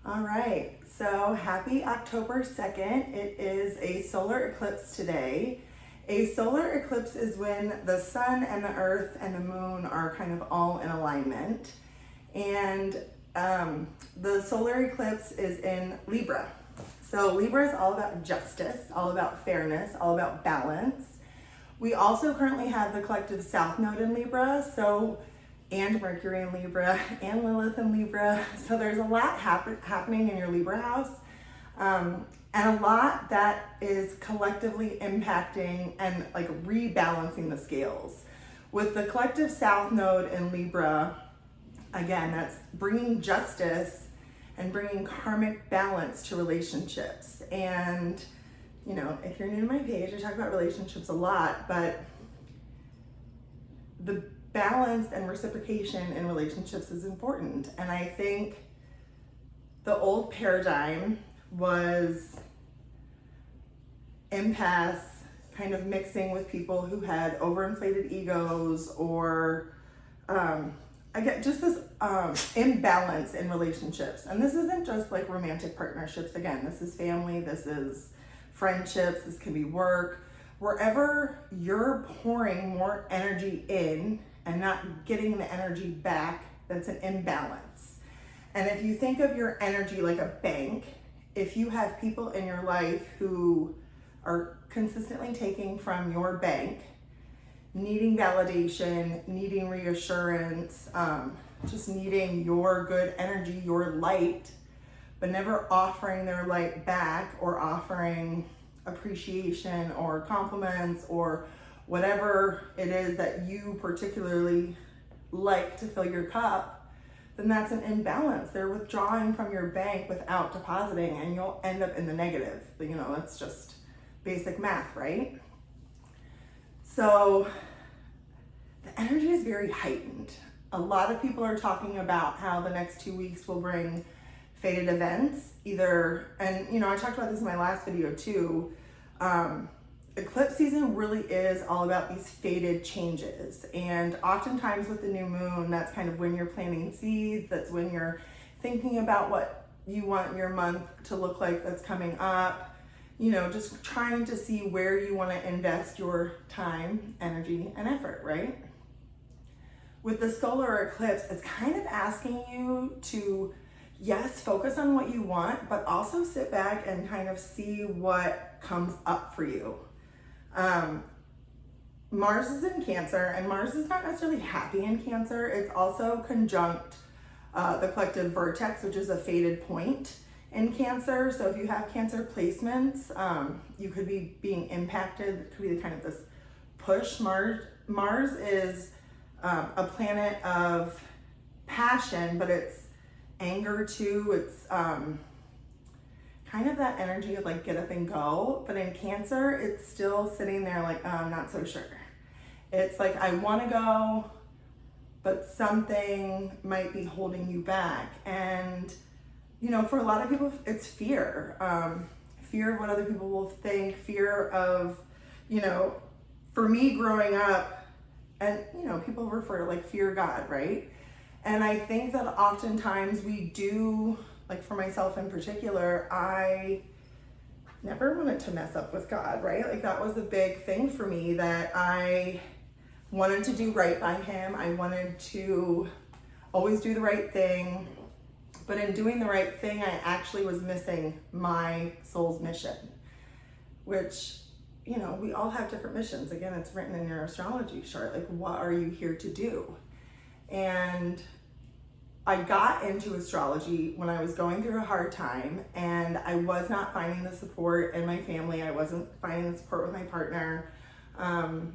All right, so happy October 2nd. It is a solar eclipse today. A solar eclipse is when the sun and the earth and the moon are kind of all in alignment. And the solar eclipse is in Libra. So Libra is all about justice, all about fairness, all about balance. We also currently have the collective South Node in Libra, and Mercury in Libra, and Lilith in Libra. So there's a lot happening in your Libra house, and a lot that is collectively impacting and like rebalancing the scales. With the collective South Node in Libra, again, that's bringing justice and bringing karmic balance to relationships. And you know, if you're new to my page, I talk about relationships a lot, but the balance and reciprocation in relationships is important. And I think the old paradigm was empaths kind of mixing with people who had overinflated egos, or I get just this imbalance in relationships. And this isn't just like romantic partnerships. Again, this is family, this is friendships, this can be work. Wherever you're pouring more energy in and not getting the energy back, that's an imbalance. And if you think of your energy like a bank, if you have people in your life who are consistently taking from your bank, needing validation, needing reassurance, just needing your good energy, your light, but never offering their light back or offering appreciation or compliments or whatever it is that you particularly like to fill your cup, then that's an imbalance. They're withdrawing from your bank without depositing, and you'll end up in the negative. You know, that's just basic math, right? So the energy is very heightened. A lot of people are talking about how the next 2 weeks will bring fated events, and you know, I talked about this in my last video too. Eclipse season really is all about these fated changes, and oftentimes with the new moon, that's kind of when you're planting seeds, that's when you're thinking about what you want your month to look like that's coming up, you know, just trying to see where you want to invest your time, energy, and effort, right? With the solar eclipse, it's kind of asking you to, yes, focus on what you want, but also sit back and kind of see what comes up for you. Mars is in Cancer, and Mars is not necessarily happy in Cancer. It's also conjunct the collective vertex, which is a fated point in Cancer. So if you have Cancer placements, you could be being impacted. It could be kind of this push. Mars is a planet of passion, but it's anger too. It's kind of that energy of like get up and go. But in Cancer, it's still sitting there like, I'm not so sure. It's like, I want to go, but something might be holding you back. And, you know, for a lot of people, it's fear. Fear of what other people will think, fear of, you know, for me growing up, and, you know, people refer to like fear God, right? And I think that oftentimes we do, like for myself in particular, I never wanted to mess up with God, right? Like that was a big thing for me, that I wanted to do right by him. I wanted to always do the right thing. But in doing the right thing, I actually was missing my soul's mission, which, you know, we all have different missions. Again, it's written in your astrology chart. Like, what are you here to do? And I got into astrology when I was going through a hard time, and I was not finding the support in my family. I wasn't finding the support with my partner. And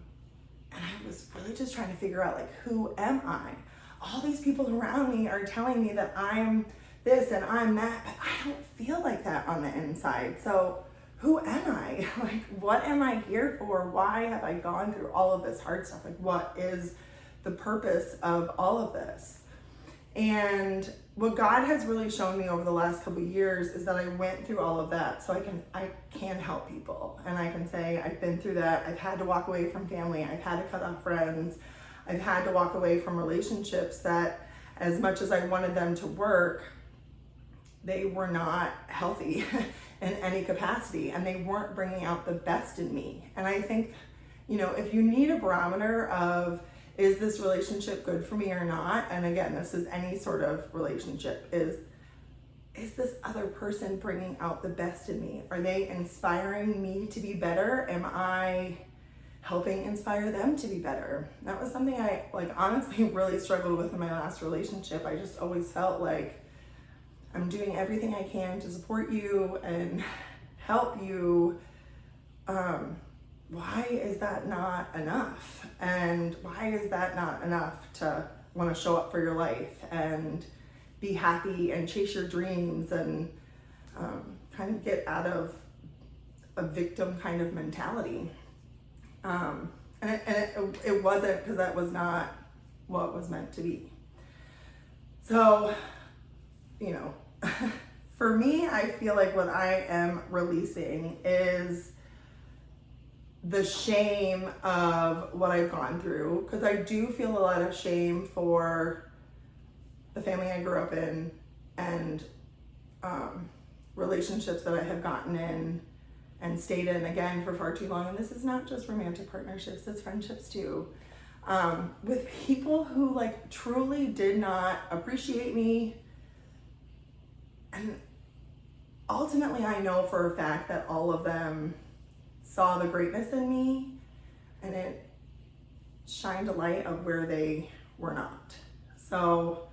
I was really just trying to figure out, like, who am I? All these people around me are telling me that I'm this and I'm that, but I don't feel like that on the inside. So who am I? Like, what am I here for? Why have I gone through all of this hard stuff? Like, what is the purpose of all of this? And what God has really shown me over the last couple of years is that I went through all of that, so I can help people, and I can say I've been through that. I've had to walk away from family. I've had to cut off friends. I've had to walk away from relationships that, as much as I wanted them to work, they were not healthy in any capacity, and they weren't bringing out the best in me. And I think, you know, if you need a barometer of, is this relationship good for me or not? And again, this is any sort of relationship, is this other person bringing out the best in me? Are they inspiring me to be better? Am I helping inspire them to be better? That was something I honestly really struggled with in my last relationship. I just always felt like I'm doing everything I can to support you and help you. Why is that not enough? And why is that not enough to want to show up for your life and be happy and chase your dreams and kind of get out of a victim kind of mentality? And it wasn't, because that was not what was meant to be. So, you know, for me, I feel like what I am releasing is the shame of what I've gone through, because I do feel a lot of shame for the family I grew up in and relationships that I have gotten in and stayed in, again, for far too long. And this is not just romantic partnerships, it's friendships too, with people who truly did not appreciate me. And ultimately, I know for a fact that all of them saw the greatness in me, and it shined a light of where they were not. So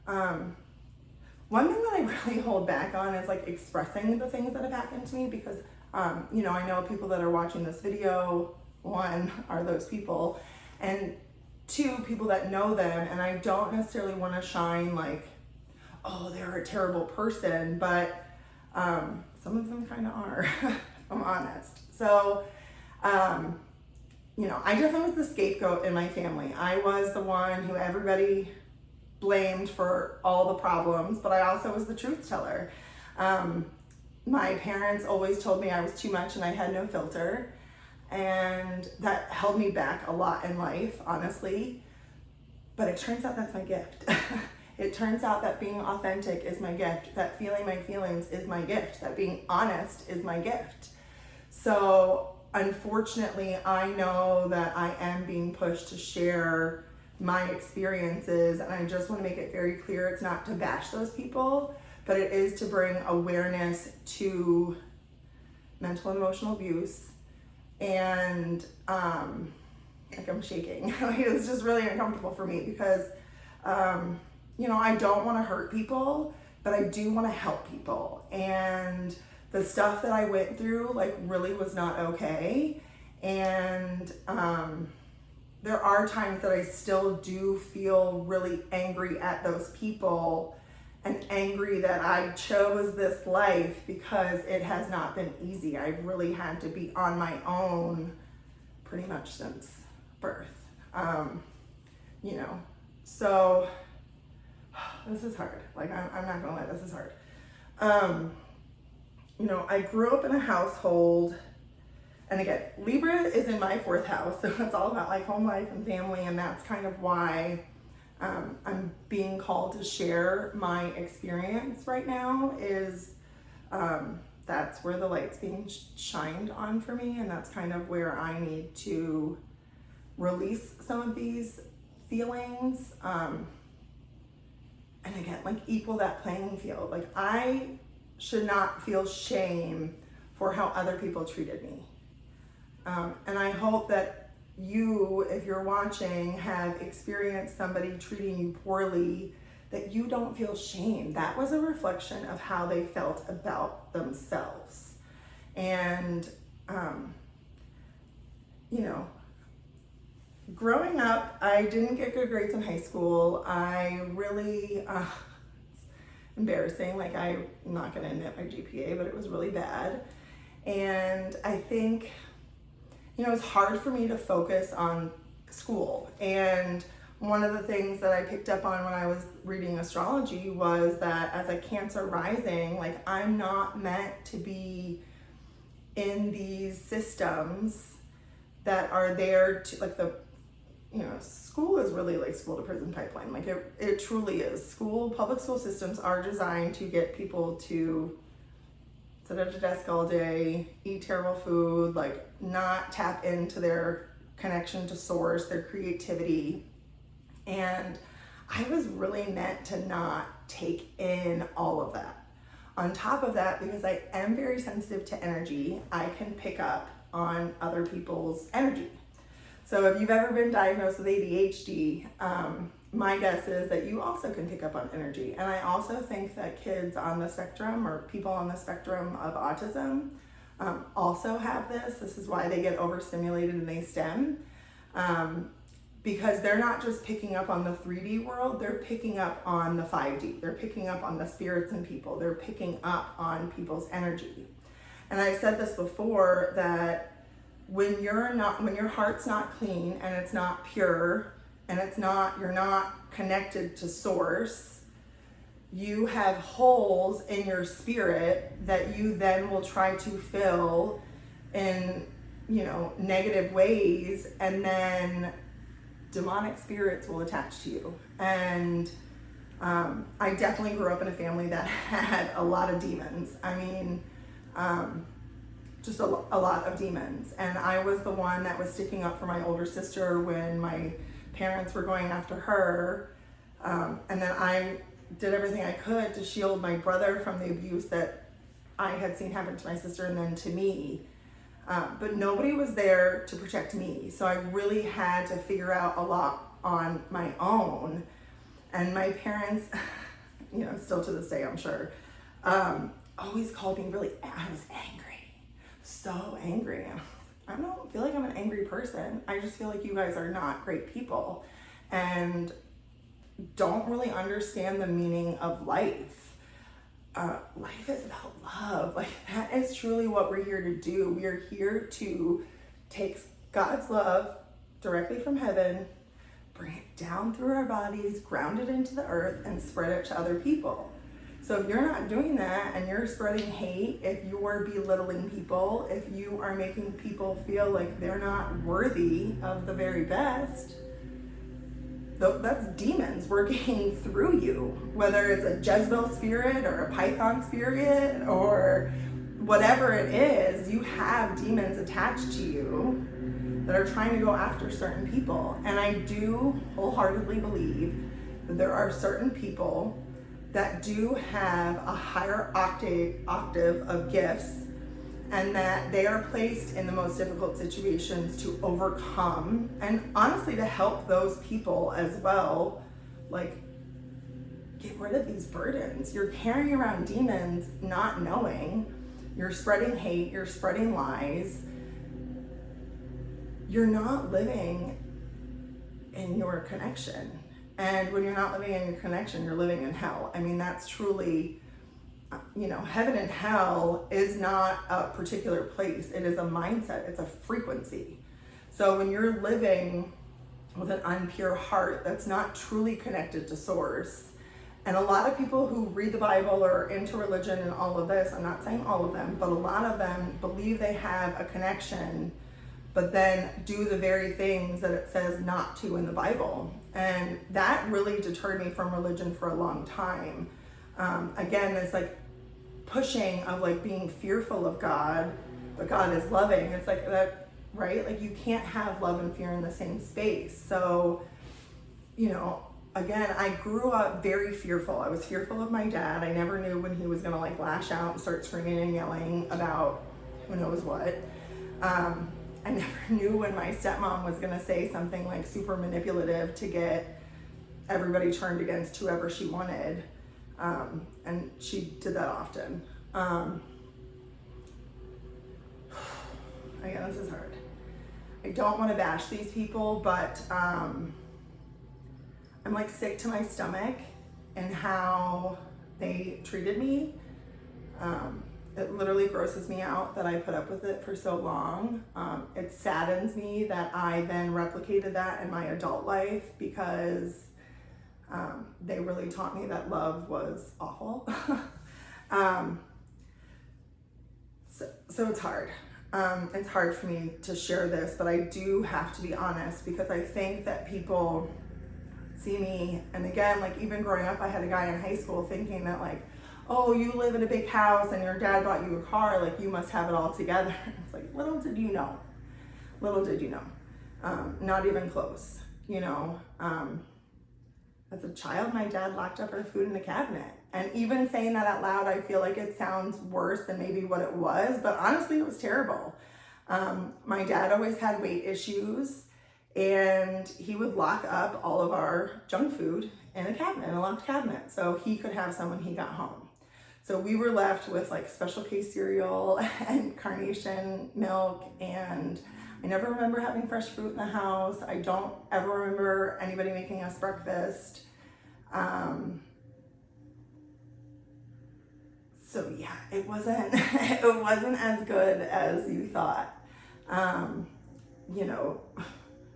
one thing that I really hold back on is expressing the things that have happened to me, because you know, I know people that are watching this video, one, are those people, and two, people that know them, and I don't necessarily want to shine oh, they're a terrible person, but some of them kind of are, if I'm honest. So, you know, I definitely was the scapegoat in my family. I was the one who everybody blamed for all the problems, but I also was the truth teller. My parents always told me I was too much and I had no filter, and that held me back a lot in life, honestly. But it turns out that's my gift. It turns out that being authentic is my gift, that feeling my feelings is my gift, that being honest is my gift. So unfortunately, I know that I am being pushed to share my experiences, and I just want to make it very clear, it's not to bash those people, but it is to bring awareness to mental and emotional abuse. And I'm shaking. It's just really uncomfortable for me because you know, I don't want to hurt people, but I do want to help people. And the stuff that I went through really was not okay. And there are times that I still do feel really angry at those people, and angry that I chose this life, because it has not been easy. I've really had to be on my own pretty much since birth. You know, so this is hard. I'm not gonna lie, this is hard. You know, I grew up in a household, and again, Libra is in my 4th house, so it's all about home life and family, and that's kind of why I'm being called to share my experience right now. Is that's where the light's being shined on for me, and that's kind of where I need to release some of these feelings, and again, equal that playing field. I should not feel shame for how other people treated me. And I hope that you, if you're watching, have experienced somebody treating you poorly, that you don't feel shame. That was a reflection of how they felt about themselves. And, you know, growing up, I didn't get good grades in high school. I really, it's embarrassing. I'm not going to admit my GPA, but it was really bad. And I think, you know, it's hard for me to focus on school. And one of the things that I picked up on when I was reading astrology was that as a Cancer rising, I'm not meant to be in these systems that are there to, school is really like school to prison pipeline. Like it truly is. Public school systems are designed to get people to sit at a desk all day, eat terrible food, like not tap into their connection to source, their creativity. And I was really meant to not take in all of that. On top of that, because I am very sensitive to energy, I can pick up on other people's energy. So if you've ever been diagnosed with ADHD, my guess is that you also can pick up on energy. And I also think that kids on the spectrum, or people on the spectrum of autism, also have this. This is why they get overstimulated and they stem. Because they're not just picking up on the 3D world, they're picking up on the 5D. They're picking up on the spirits in people. They're picking up on people's energy. And I've said this before, that when your heart's not clean and it's not pure and you're not connected to source, you have holes in your spirit that you then will try to fill in, negative ways, and then demonic spirits will attach to you. And I definitely grew up in a family that had a lot of demons. I mean, just a lot of demons. And I was the one that was sticking up for my older sister when my parents were going after her. And then I did everything I could to shield my brother from the abuse that I had seen happen to my sister and then to me. But nobody was there to protect me. So I really had to figure out a lot on my own. And my parents, still to this day, I'm sure, always called me I was angry. So angry. I don't feel like I'm an angry person. I just feel like you guys are not great people and don't really understand the meaning of life. Life is about love. Like, that is truly what we're here to do. We are here to take God's love directly from heaven, bring it down through our bodies, ground it into the earth, and spread it to other people. So if you're not doing that and you're spreading hate, if you're belittling people, if you are making people feel like they're not worthy of the very best, that's demons working through you. Whether it's a Jezebel spirit or a Python spirit or whatever it is, you have demons attached to you that are trying to go after certain people. And I do wholeheartedly believe that there are certain people that do have a higher octave of gifts, and that they are placed in the most difficult situations to overcome, and honestly to help those people as well, like, get rid of these burdens. You're carrying around demons not knowing. You're spreading hate, you're spreading lies. You're not living in your connection. And when you're not living in your connection, you're living in hell. I mean, that's truly, heaven and hell is not a particular place. It is a mindset. It's a frequency. So when you're living with an impure heart that's not truly connected to source, and a lot of people who read the Bible or into religion and all of this, I'm not saying all of them, but a lot of them believe they have a connection, but then do the very things that it says not to in the Bible. And that really deterred me from religion for a long time. Again, this like pushing of like being fearful of God, but God is loving. It's like that, right? Like you can't have love and fear in the same space. So, again, I grew up very fearful. I was fearful of my dad. I never knew when he was gonna like lash out and start screaming and yelling about who knows what. I never knew when my stepmom was gonna say something like super manipulative to get everybody turned against whoever she wanted. And she did that often. Again, this is hard. I don't wanna bash these people, but I'm like sick to my stomach and how they treated me. It literally grosses me out that I put up with it for so long. It saddens me that I then replicated that in my adult life because they really taught me that love was awful. So it's hard. It's hard for me to share this, but I do have to be honest, because I think that people see me, and again, like even growing up, I had a guy in high school thinking that like, oh, you live in a big house and your dad bought you a car, like you must have it all together. It's like, little did you know, not even close, you know. As a child, my dad locked up our food in the cabinet. And even saying that out loud, I feel like it sounds worse than maybe what it was, but honestly, it was terrible. My dad always had weight issues, and he would lock up all of our junk food in a cabinet, in a locked cabinet, so he could have some when he got home. So we were left with like Special K cereal and Carnation milk, and I never remember having fresh fruit in the house. I don't ever remember anybody making us breakfast. So yeah, it wasn't as good as you thought. You know,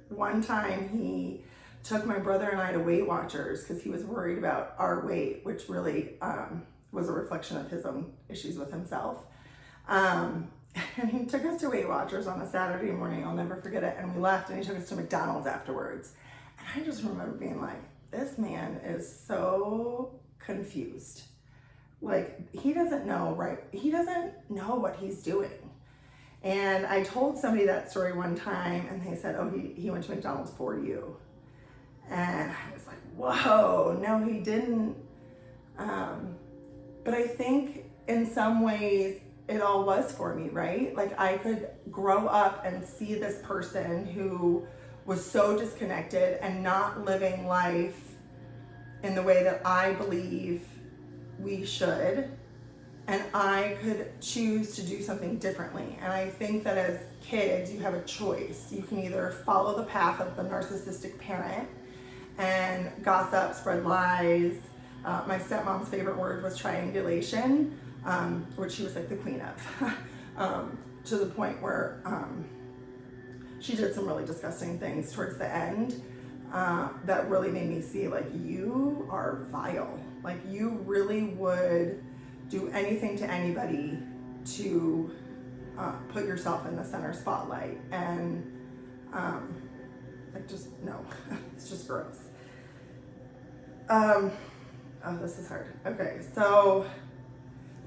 one time he took my brother and I to Weight Watchers because he was worried about our weight, which really was a reflection of his own issues with himself. And he took us to Weight Watchers on a Saturday morning. I'll never forget it. And we left, and he took us to McDonald's afterwards. And I just remember being like, this man is so confused. Like, he doesn't know, right? He doesn't know what he's doing. And I told somebody that story one time, and they said, oh, he went to McDonald's for you. And I was like, whoa, no, he didn't. But I think in some ways it all was for me, right? Like I could grow up and see this person who was so disconnected and not living life in the way that I believe we should. And I could choose to do something differently. And I think that as kids, you have a choice. You can either follow the path of the narcissistic parent and gossip, spread lies. My stepmom's favorite word was triangulation, which she was like the queen of, to the point where she did some really disgusting things towards the end that really made me see, like, you are vile. Like, you really would do anything to anybody to put yourself in the center spotlight. And like, just, no, it's just gross. Oh, this is hard. Okay, so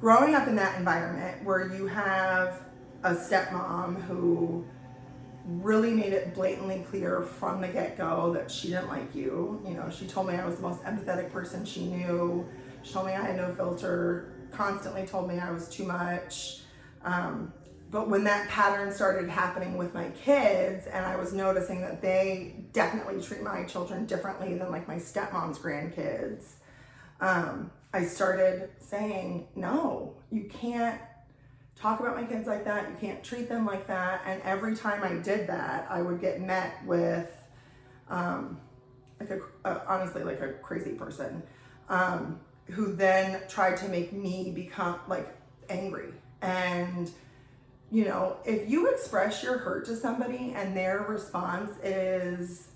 growing up in that environment where you have a stepmom who really made it blatantly clear from the get-go that she didn't like you. You know, she told me I was the most empathetic person she knew. She told me I had no filter, constantly told me I was too much. But when that pattern started happening with my kids, and I was noticing that they definitely treat my children differently than like my stepmom's grandkids, I started saying, no, you can't talk about my kids like that. You can't treat them like that. And every time I did that, I would get met with, honestly, like a crazy person, who then tried to make me become like angry. And, you know, if you express your hurt to somebody and their response is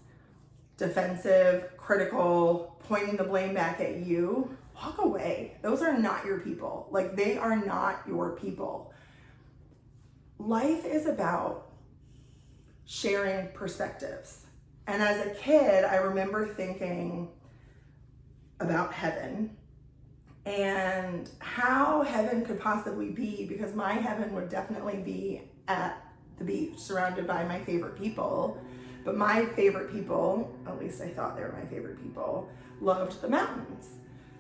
defensive, critical, pointing the blame back at you, walk away. Those are not your people. Like, they are not your people. Life is about sharing perspectives. And as a kid, I remember thinking about heaven and how heaven could possibly be, because my heaven would definitely be at the beach surrounded by my favorite people. But my favorite people, at least I thought they were my favorite people, loved the mountains.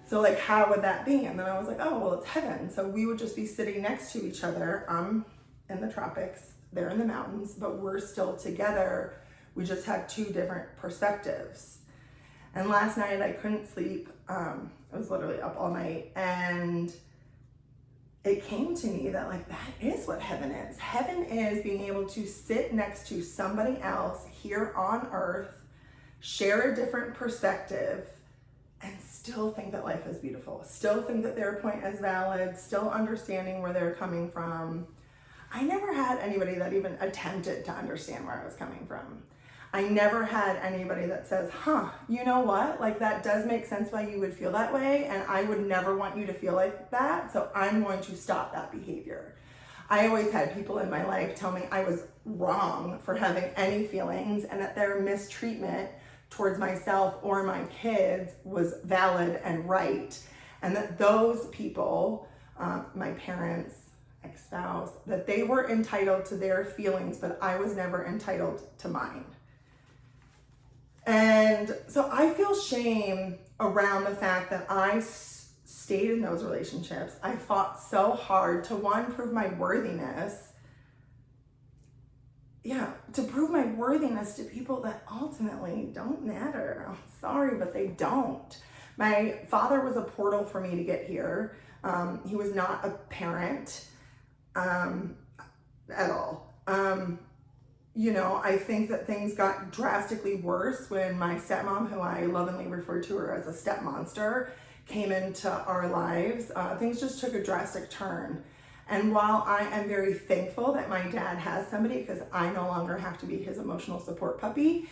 So like, how would that be? And then I was like, oh, well, it's heaven. So we would just be sitting next to each other. I'm in the tropics, they're in the mountains, but we're still together. We just have two different perspectives. And last night I couldn't sleep. I was literally up all night, and it came to me that like, that is what heaven is. Heaven is being able to sit next to somebody else here on earth, share a different perspective, and still think that life is beautiful, still think that their point is valid, still understanding where they're coming from. I never had anybody that even attempted to understand where I was coming from. I never had anybody that says, you know what? Like, that does make sense why you would feel that way, and I would never want you to feel like that, so I'm going to stop that behavior. I always had people in my life tell me I was wrong for having any feelings and that their mistreatment towards myself or my kids was valid and right. And that those people, my parents, ex-spouse, that they were entitled to their feelings, but I was never entitled to mine. And so I feel shame around the fact that I stayed in those relationships. I fought so hard to, one, prove my worthiness. Yeah, to prove my worthiness to people that ultimately don't matter. I'm sorry, but they don't. My father was a portal for me to get here. He was not a parent at all. You know, I think that things got drastically worse when my stepmom, who I lovingly refer to her as a step monster, came into our lives. Things just took a drastic turn. And while I am very thankful that my dad has somebody, because I no longer have to be his emotional support puppy,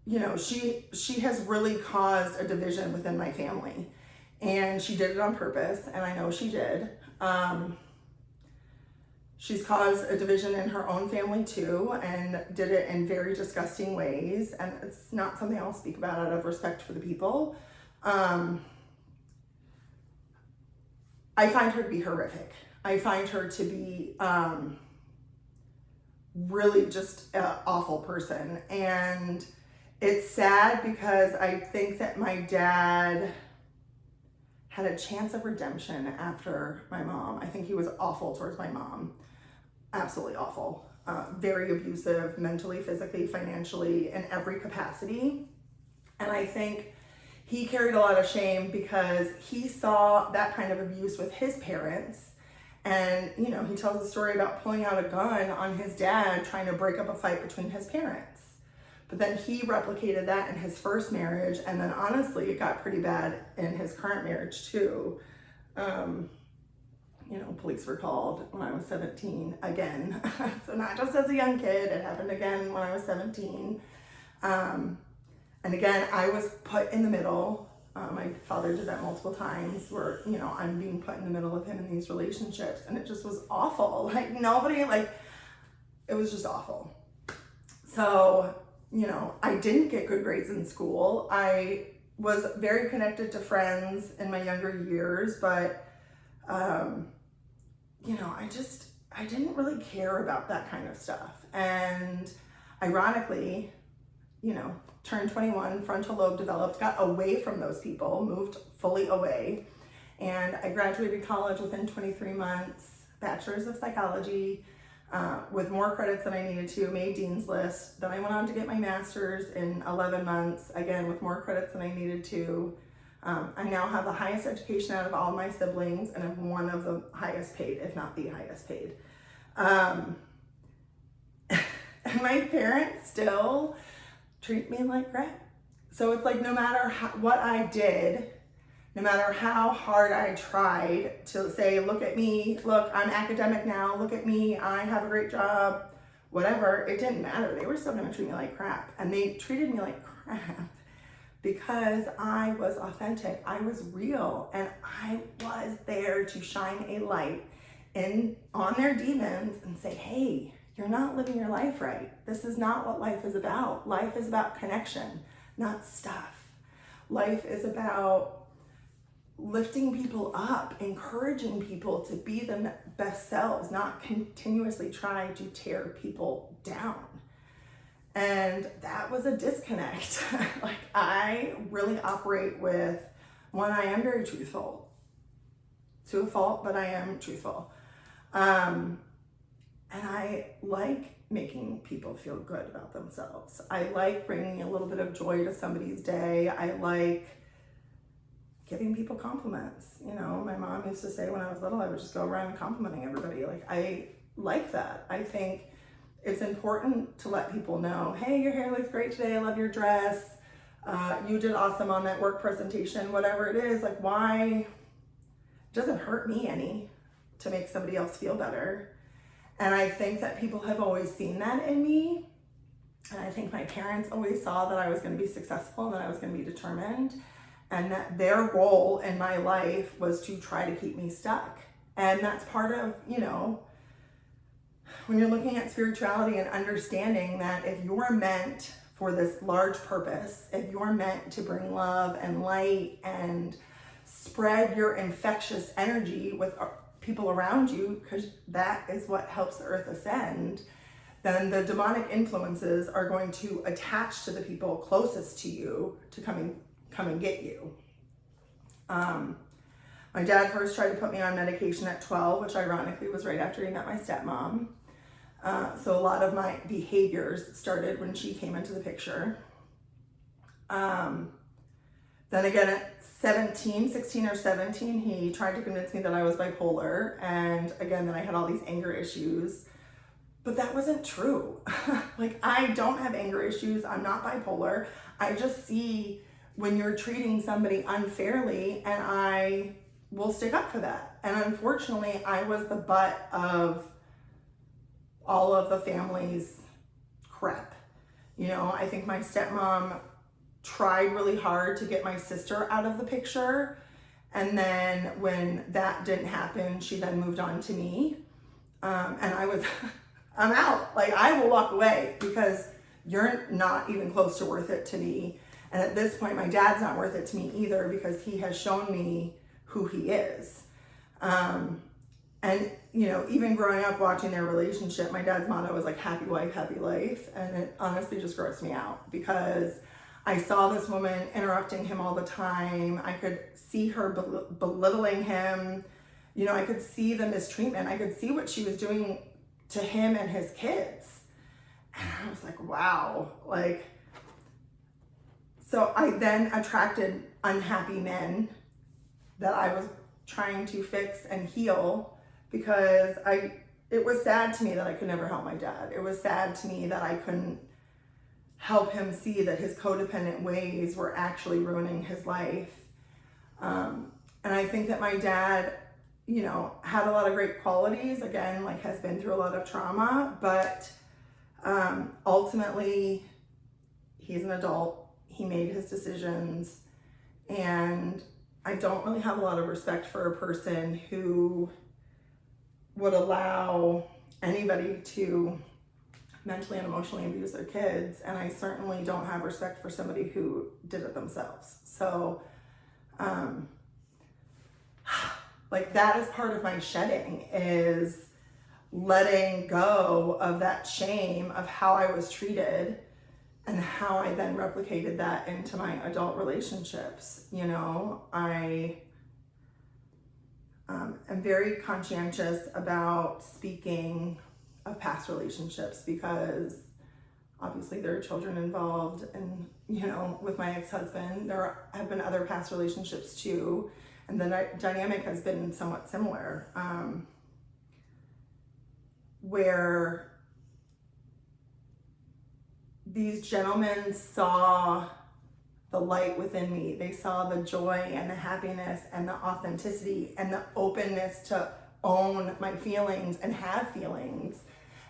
you know, she has really caused a division within my family. And she did it on purpose, and I know she did. She's caused a division in her own family too, and did it in very disgusting ways. And it's not something I'll speak about out of respect for the people. I find her to be horrific. I find her to be really just an awful person. And it's sad because I think that my dad had a chance of redemption after my mom. I think he was awful towards my mom. Absolutely awful. Very abusive, mentally, physically, financially, in every capacity. And I think he carried a lot of shame because he saw that kind of abuse with his parents. And, you know, he tells a story about pulling out a gun on his dad, trying to break up a fight between his parents. But then he replicated that in his first marriage. And then honestly, it got pretty bad in his current marriage too. You know, police were called when I was 17 again. So not just as a young kid, it happened again when I was 17. And again, I was put in the middle. My father did that multiple times where, you know, I'm being put in the middle of him in these relationships. And it just was awful. Like nobody, like, it was just awful. So, you know, I didn't get good grades in school. I was very connected to friends in my younger years, but, you know, I didn't really care about that kind of stuff. And ironically, you know, turned 21, frontal lobe developed, got away from those people, moved fully away. And I graduated college within 23 months, bachelor's of psychology, with more credits than I needed to, made Dean's List. Then I went on to get my master's in 11 months, again, with more credits than I needed to. I now have the highest education out of all my siblings, and I'm one of the highest paid, if not the highest paid. And my parents still treat me like crap. So it's like no matter what I did, no matter how hard I tried to say, look at me, look, I'm academic now, look at me, I have a great job, whatever, it didn't matter. They were still gonna treat me like crap. And they treated me like crap because I was authentic, I was real, and I was there to shine a light on their demons and say, hey, you're not living your life right. This is not what life is about. Life is about connection, not stuff. Life is about lifting people up, encouraging people to be their best selves, not continuously try to tear people down. And that was a disconnect. Like I really operate with, one, I am very truthful, to a fault, but I am truthful. And I like making people feel good about themselves. I like bringing a little bit of joy to somebody's day. I like giving people compliments. You know, my mom used to say when I was little, I would just go around complimenting everybody. Like, I like that. I think it's important to let people know, hey, your hair looks great today. I love your dress. You did awesome on that work presentation, whatever it is. Like, why? It doesn't hurt me any to make somebody else feel better. And I think that people have always seen that in me. And I think my parents always saw that I was going to be successful and that I was going to be determined. And that their role in my life was to try to keep me stuck. And that's part of, you know, when you're looking at spirituality and understanding that if you're meant for this large purpose, if you're meant to bring love and light and spread your infectious energy with people around you, because that is what helps the earth ascend, then the demonic influences are going to attach to the people closest to you to come and get you. My dad first tried to put me on medication at 12, which ironically was right after he met my stepmom. So a lot of my behaviors started when she came into the picture. Then again at 16 or 17, he tried to convince me that I was bipolar. And again, then I had all these anger issues, but that wasn't true. Like, I don't have anger issues. I'm not bipolar. I just see when you're treating somebody unfairly, and I will stick up for that. And unfortunately, I was the butt of all of the family's crap. You know, I think my stepmom tried really hard to get my sister out of the picture. And then when that didn't happen, she then moved on to me. And I was, I'm out. Like, I will walk away because you're not even close to worth it to me. And at this point, my dad's not worth it to me either, because he has shown me who he is. And, you know, even growing up watching their relationship, my dad's motto was like, happy wife, happy life. And it honestly just grossed me out, because I saw this woman interrupting him all the time. I could see her belittling him. You know, I could see the mistreatment. I could see what she was doing to him and his kids. And I was like, wow. Like, so I then attracted unhappy men that I was trying to fix and heal, because it was sad to me that I could never help my dad. It was sad to me that I couldn't help him see that his codependent ways were actually ruining his life. And I think that my dad, you know, had a lot of great qualities, again, like has been through a lot of trauma, but ultimately he's an adult. He made his decisions, and I don't really have a lot of respect for a person who would allow anybody to mentally and emotionally abuse their kids. And I certainly don't have respect for somebody who did it themselves. So, like, that is part of my shedding, is letting go of that shame of how I was treated and how I then replicated that into my adult relationships. You know, I am very conscientious about speaking of past relationships, because obviously there are children involved, and, you know, with my ex-husband, there have been other past relationships too. And the dynamic has been somewhat similar, where these gentlemen saw the light within me. They saw the joy and the happiness and the authenticity and the openness to own my feelings and have feelings.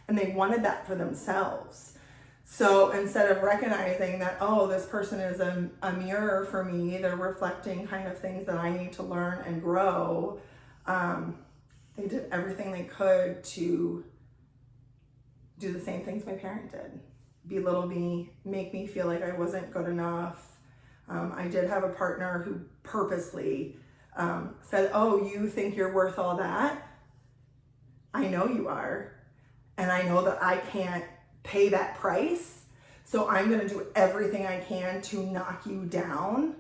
And they wanted that for themselves. So instead of recognizing that, oh, this person is a mirror for me, they're reflecting kind of things that I need to learn and grow, they did everything they could to do the same things my parent did. Belittle me, make me feel like I wasn't good enough. I did have a partner who purposely said, oh, you think you're worth all that? I know you are. And I know that I can't pay that price. So I'm going to do everything I can to knock you down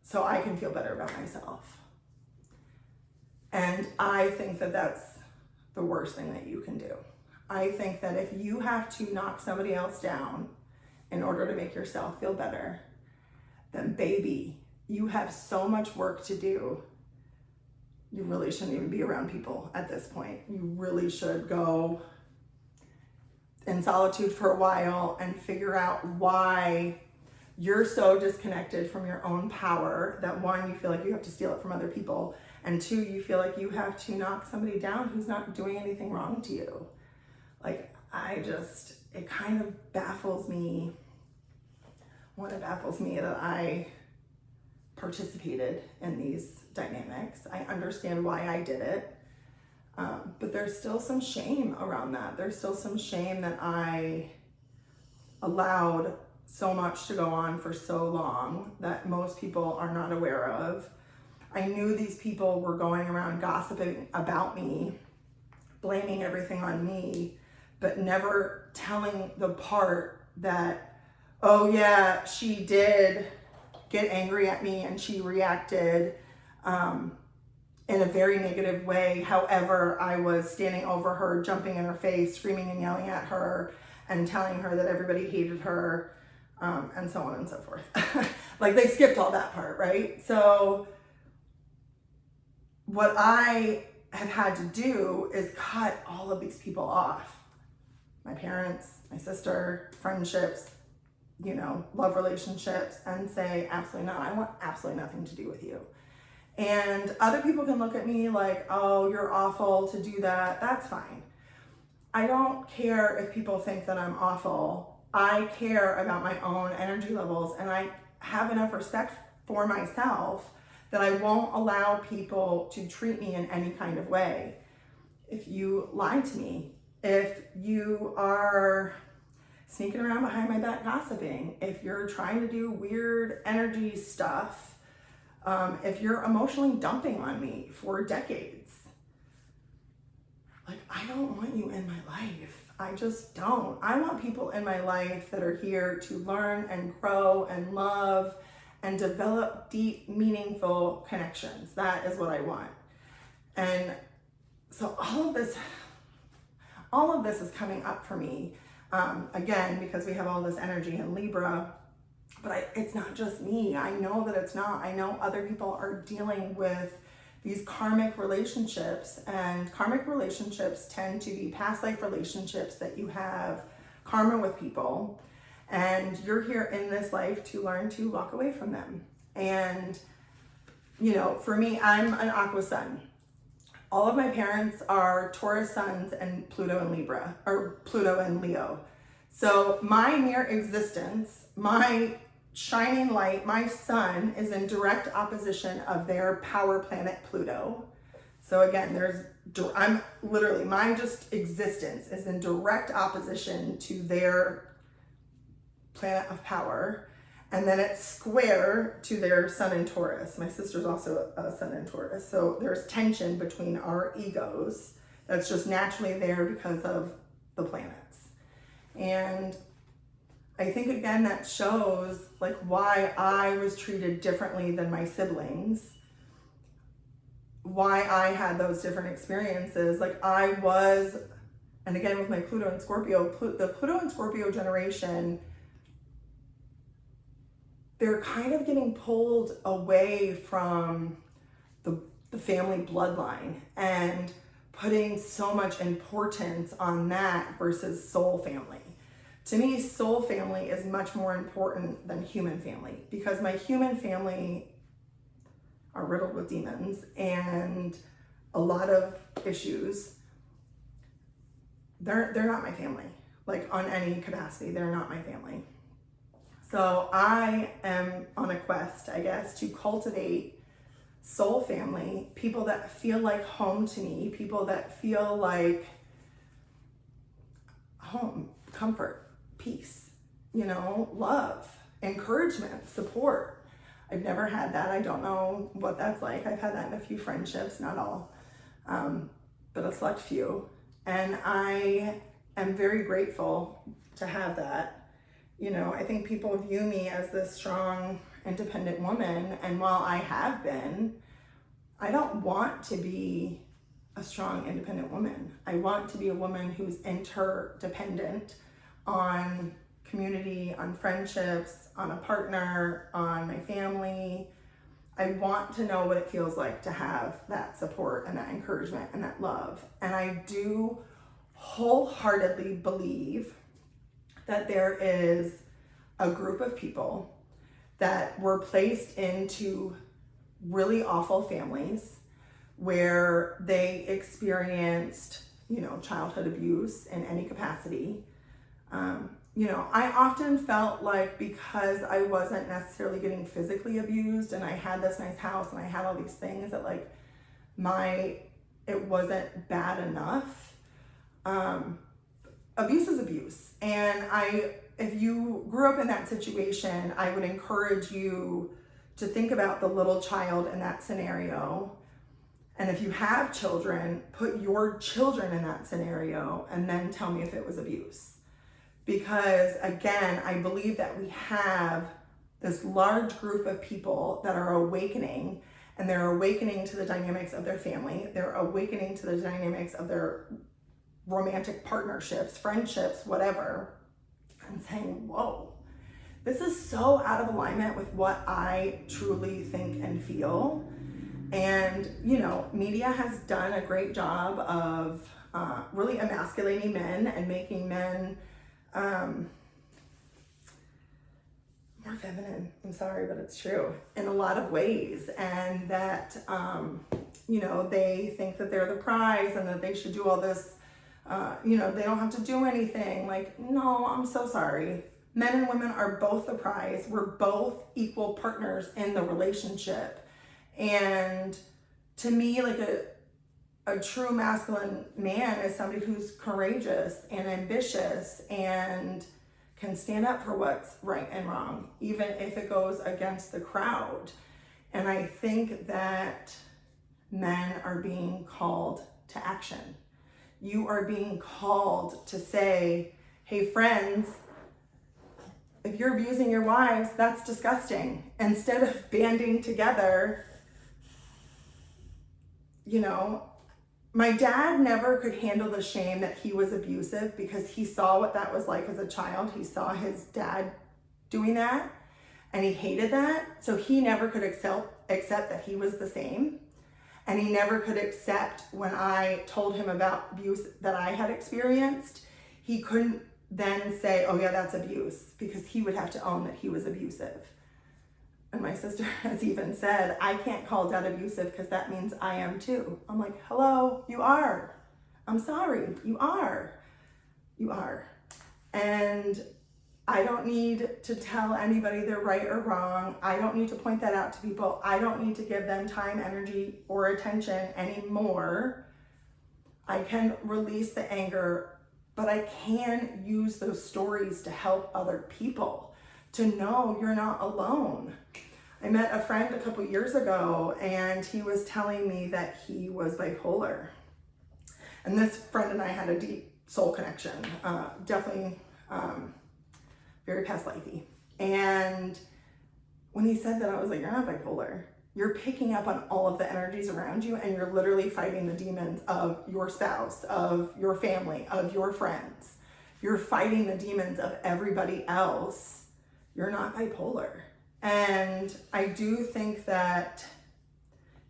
so I can feel better about myself. And I think that that's the worst thing that you can do. I think that if you have to knock somebody else down in order to make yourself feel better, then baby, you have so much work to do. You really shouldn't even be around people at this point. You really should go in solitude for a while and figure out why you're so disconnected from your own power that, one, you feel like you have to steal it from other people, and two, you feel like you have to knock somebody down who's not doing anything wrong to you. Like, it kind of baffles me. One, it baffles me that I participated in these dynamics. I understand why I did it. But there's still some shame around that. There's still some shame that I allowed so much to go on for so long that most people are not aware of. I knew these people were going around gossiping about me, blaming everything on me, but never telling the part that, oh yeah, she did get angry at me and she reacted in a very negative way. However, I was standing over her, jumping in her face, screaming and yelling at her and telling her that everybody hated her, and so on and so forth. Like, they skipped all that part, right? So what I have had to do is cut all of these people off. My parents, my sister, friendships, you know, love relationships, and say, absolutely not. I want absolutely nothing to do with you. And other people can look at me like, oh, you're awful to do that. That's fine. I don't care if people think that I'm awful. I care about my own energy levels, and I have enough respect for myself that I won't allow people to treat me in any kind of way. If you lie to me, if you are sneaking around behind my back gossiping, if you're trying to do weird energy stuff, if you're emotionally dumping on me for decades, like, I don't want you in my life. I just don't. I want people in my life that are here to learn and grow and love and develop deep, meaningful connections. That is what I want. And so all of this is coming up for me, again, because we have all this energy in Libra, but it's not just me. I know that it's not. I know other people are dealing with these karmic relationships, and karmic relationships tend to be past life relationships that you have karma with people, and you're here in this life to learn to walk away from them. And, you know, for me, I'm an Aqua Sun. All of my parents are Taurus suns and Pluto and Libra, or Pluto and Leo. So my mere existence, my shining light, my sun is in direct opposition of their power planet Pluto. So again, I'm literally, my just existence is in direct opposition to their planet of power. And then it's square to their sun in Taurus. My sister's also a sun in Taurus. So there's tension between our egos that's just naturally there because of the planets. And I think, again, that shows like why I was treated differently than my siblings, why I had those different experiences. Like, I was, and again with my Pluto and Scorpio, the Pluto and Scorpio generation, they're kind of getting pulled away from the family bloodline and putting so much importance on that versus soul family. To me, soul family is much more important than human family, because my human family are riddled with demons and a lot of issues. They're not my family, like, on any capacity. They're not my family. So I am on a quest, I guess, to cultivate soul family, people that feel like home to me, people that feel like home, comfort, peace, you know, love, encouragement, support. I've never had that. I don't know what that's like. I've had that in a few friendships, not all, but a select few. And I am very grateful to have that. You know, I think people view me as this strong, independent woman. And while I have been, I don't want to be a strong, independent woman. I want to be a woman who's interdependent on community, on friendships, on a partner, on my family. I want to know what it feels like to have that support and that encouragement and that love. And I do wholeheartedly believe that there is a group of people that were placed into really awful families where they experienced, you know, childhood abuse in any capacity. I often felt like because I wasn't necessarily getting physically abused and I had this nice house and I had all these things that like it wasn't bad enough. Abuse is abuse. And if you grew up in that situation, I would encourage you to think about the little child in that scenario. And if you have children, put your children in that scenario and then tell me if it was abuse. Because again, I believe that we have this large group of people that are awakening, and they're awakening to the dynamics of their family. They're awakening to the dynamics of their romantic partnerships, friendships, whatever, and saying, whoa, this is so out of alignment with what I truly think and feel. And, media has done a great job of really emasculating men and making men more feminine. I'm sorry, but it's true in a lot of ways. And that, they think that they're the prize and that they should do all this, they don't have to do anything. Like, no, I'm so sorry. Men and women are both the prize. We're both equal partners in the relationship. And to me, like a true masculine man is somebody who's courageous and ambitious and can stand up for what's right and wrong, even if it goes against the crowd. And I think that men are being called to action. You are being called to say, hey friends, if you're abusing your wives, that's disgusting. Instead of banding together, my dad never could handle the shame that he was abusive because he saw what that was like as a child. He saw his dad doing that and he hated that. So he never could accept that he was the same. And he never could accept when I told him about abuse that I had experienced. He couldn't then say, oh yeah, that's abuse, because he would have to own that he was abusive. And my sister has even said, I can't call dad abusive because that means I am too. I'm like, hello, you are. I'm sorry, you are. You are. And I don't need to tell anybody they're right or wrong. I don't need to point that out to people. I don't need to give them time, energy, or attention anymore. I can release the anger, but I can use those stories to help other people to know you're not alone. I met a friend a couple years ago and he was telling me that he was bipolar. And this friend and I had a deep soul connection, definitely very past lifey. And when he said that, I was like, you're not bipolar. You're picking up on all of the energies around you and you're literally fighting the demons of your spouse, of your family, of your friends. You're fighting the demons of everybody else. You're not bipolar. And I do think that,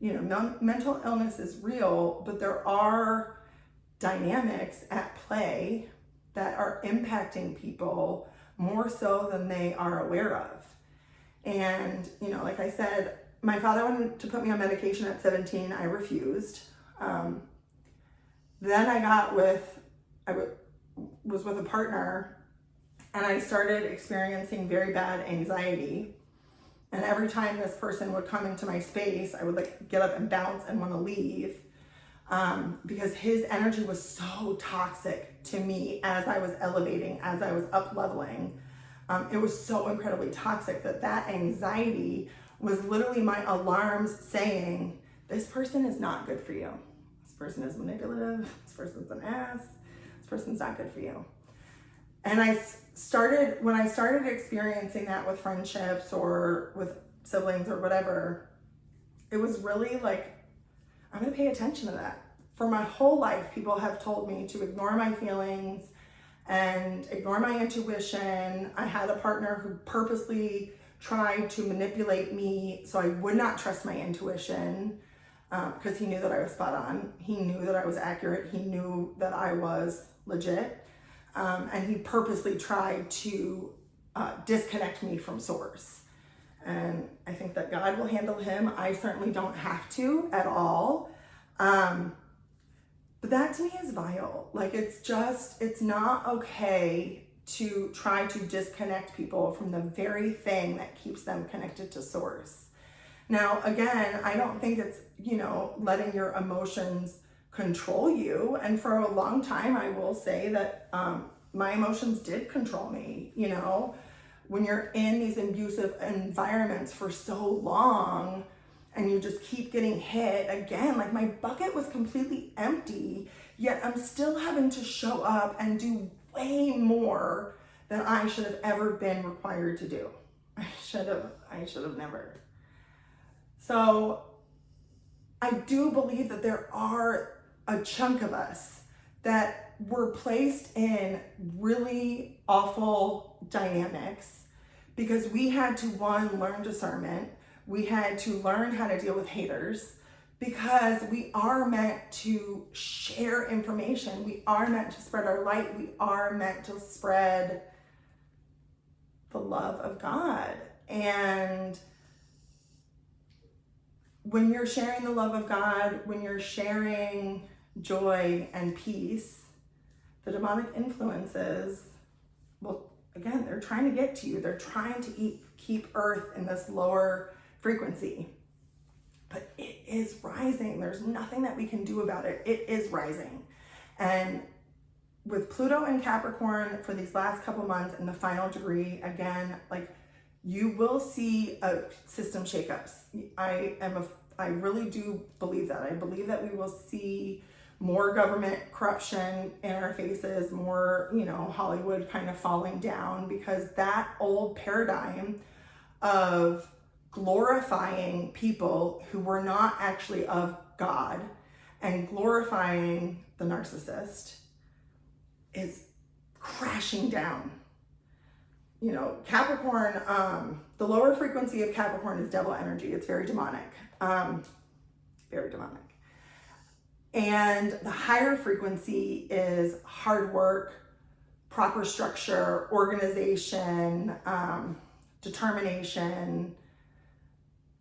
mental illness is real, but there are dynamics at play that are impacting people more so than they are aware of. And, like I said, my father wanted to put me on medication at 17. I refused. Then I was with a partner and I started experiencing very bad anxiety. And every time this person would come into my space, I would get up and bounce and want to leave because his energy was so toxic to me as I was elevating, as I was up leveling. It was so incredibly toxic that anxiety was literally my alarms saying, this person is not good for you. This person is manipulative. This person's an ass. This person's not good for you. And when I started experiencing that with friendships or with siblings or whatever, it was really like, I'm going to pay attention to that. For my whole life, people have told me to ignore my feelings and ignore my intuition. I had a partner who purposely tried to manipulate me so I would not trust my intuition because he knew that I was spot on. He knew that I was accurate. He knew that I was legit. And he purposely tried to disconnect me from source. And I think that God will handle him. I certainly don't have to at all. But that to me is vile. Like, it's not okay to try to disconnect people from the very thing that keeps them connected to source. Now, again, I don't think it's, letting your emotions control you. And for a long time, I will say that my emotions did control me. When you're in these abusive environments for so long and you just keep getting hit again, like my bucket was completely empty, yet I'm still having to show up and do way more than I should have ever been required to do. I should have never. So I do believe that there are a chunk of us that were placed in really awful dynamics because we had to, one, learn discernment. We had to learn how to deal with haters because we are meant to share information. We are meant to spread our light. We are meant to spread the love of God. And when you're sharing the love of God, when you're sharing joy and peace, the demonic influences, well, again, they're trying to get to you. They're trying to keep Earth in this lower frequency. But it is rising. There's nothing that we can do about it. It is rising. And with Pluto and Capricorn for these last couple months in the final degree, again, like you will see a system shakeups. I really do believe that. I believe that we will see more government corruption in our faces, more, Hollywood kind of falling down, because that old paradigm of glorifying people who were not actually of God and glorifying the narcissist is crashing down. Capricorn, the lower frequency of Capricorn is devil energy. It's very demonic. Very demonic. And the higher frequency is hard work, proper structure, organization, determination.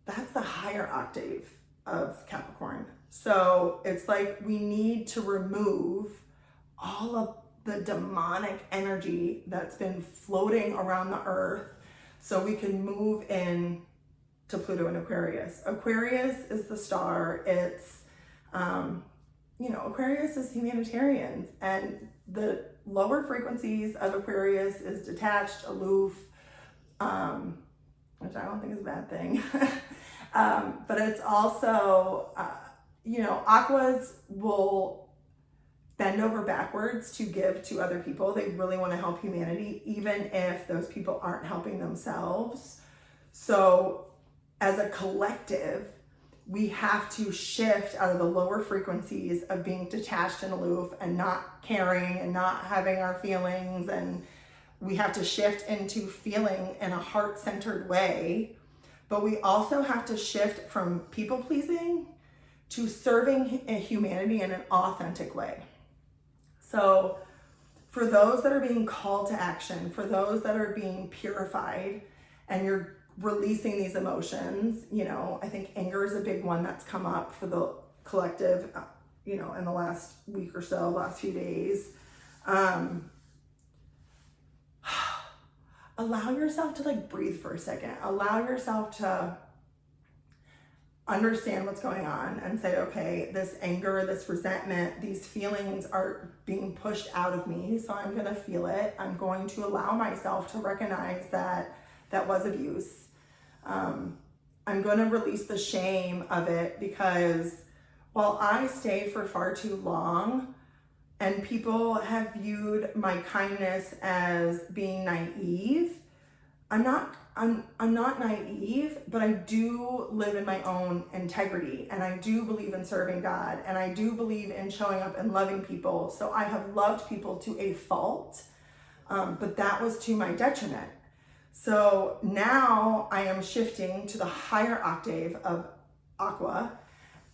That's the higher octave of Capricorn. So it's like we need to remove all of the demonic energy that's been floating around the earth so we can move in to Pluto and Aquarius. Aquarius is the star. It's, Aquarius is humanitarians, and the lower frequencies of Aquarius is detached, aloof, which I don't think is a bad thing. But it's also, Aquas will bend over backwards to give to other people. They really want to help humanity, even if those people aren't helping themselves. So as a collective, we have to shift out of the lower frequencies of being detached and aloof and not caring and not having our feelings. And we have to shift into feeling in a heart-centered way. But we also have to shift from people-pleasing to serving humanity in an authentic way. So for those that are being called to action, for those that are being purified and you're releasing these emotions, I think anger is a big one that's come up for the collective, in the last week or so, last few days. Allow yourself to breathe for a second. Allow yourself to understand what's going on and say, okay, this anger, this resentment, these feelings are being pushed out of me. So I'm going to feel it. I'm going to allow myself to recognize that that was abuse. I'm going to release the shame of it, because while I stayed for far too long and people have viewed my kindness as being naive, I'm not naive, but I do live in my own integrity, and I do believe in serving God, and I do believe in showing up and loving people. So I have loved people to a fault, but that was to my detriment. So now I am shifting to the higher octave of Aqua,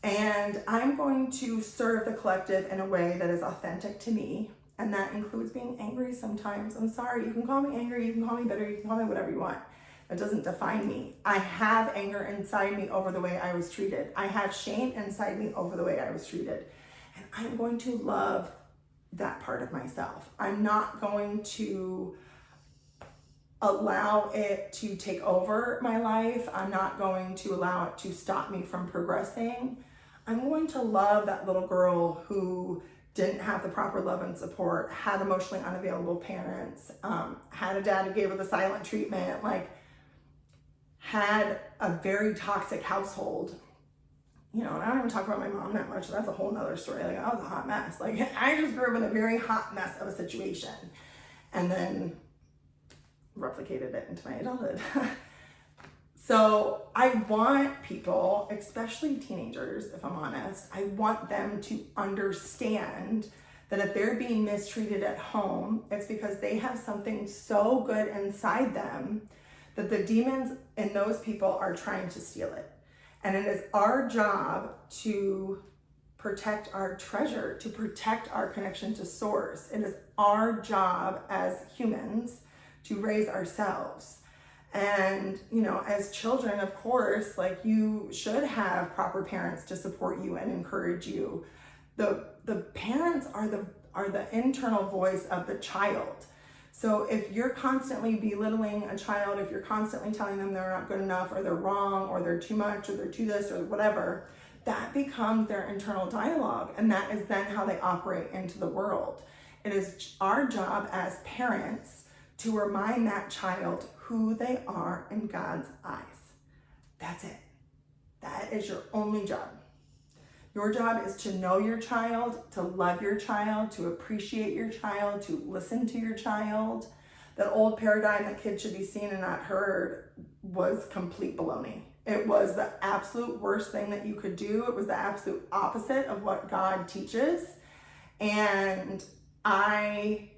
and I'm going to serve the collective in a way that is authentic to me. And that includes being angry sometimes. I'm sorry, you can call me angry, you can call me bitter, you can call me whatever you want. It doesn't define me. I have anger inside me over the way I was treated. I have shame inside me over the way I was treated. And I'm going to love that part of myself. I'm not going to allow it to take over my life. I'm not going to allow it to stop me from progressing. I'm going to love that little girl who didn't have the proper love and support, had emotionally unavailable parents, had a dad who gave her the silent treatment, like had a very toxic household. You know, and I don't even talk about my mom that much. That's a whole nother story. Like, I was a hot mess. Like, I just grew up in a very hot mess of a situation and then replicated it into my adulthood. So I want people, especially teenagers, if I'm honest, I want them to understand that if they're being mistreated at home, it's because they have something so good inside them that the demons in those people are trying to steal it. And it is our job to protect our treasure, to protect our connection to source. It is our job as humans to raise ourselves. And, you know, as children, of course, like you should have proper parents to support you and encourage you. The parents are the internal voice of the child. So if you're constantly belittling a child, if you're constantly telling them they're not good enough or they're wrong or they're too much or they're too this or whatever, that becomes their internal dialogue. And that is then how they operate into the world. It is our job as parents to remind that child who they are in God's eyes. That's it. That is your only job. Your job is to know your child, to love your child, to appreciate your child, to listen to your child. That old paradigm that kids should be seen and not heard was complete baloney. It was the absolute worst thing that you could do. It was the absolute opposite of what God teaches. And I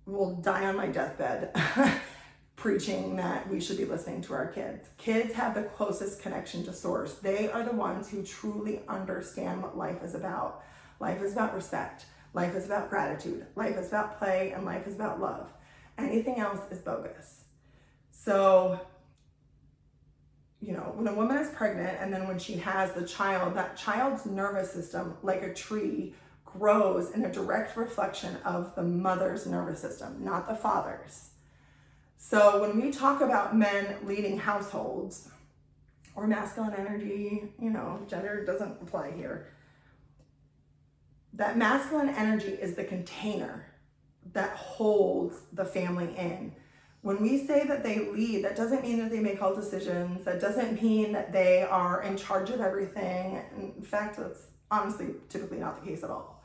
will die on my deathbed preaching that we should be listening to our kids. Kids have the closest connection to source. They are the ones who truly understand what life is about. Life is about respect. Life is about gratitude. Life is about play, and life is about love. Anything else is bogus. So, you know, when a woman is pregnant and then when she has the child, that child's nervous system, like a tree, grows in a direct reflection of the mother's nervous system, not the father's. So when we talk about men leading households or masculine energy, you know, gender doesn't apply here. That masculine energy is the container that holds the family in. When we say that they lead, that doesn't mean that they make all decisions. That doesn't mean that they are in charge of everything. In fact, that's honestly typically not the case at all.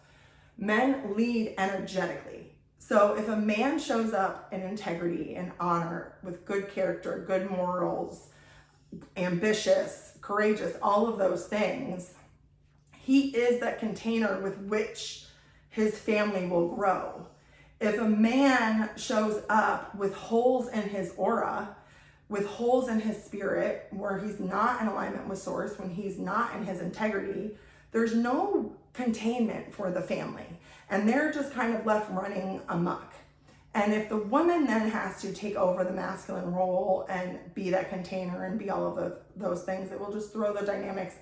Men lead energetically. So if a man shows up in integrity and honor with good character, good morals, ambitious, courageous, all of those things, he is that container with which his family will grow. If a man shows up with holes in his aura, with holes in his spirit, where he's not in alignment with source, when he's not in his integrity, there's no containment for the family. And they're just kind of left running amok. And if the woman then has to take over the masculine role and be that container and be all of those things, it will just throw the dynamics.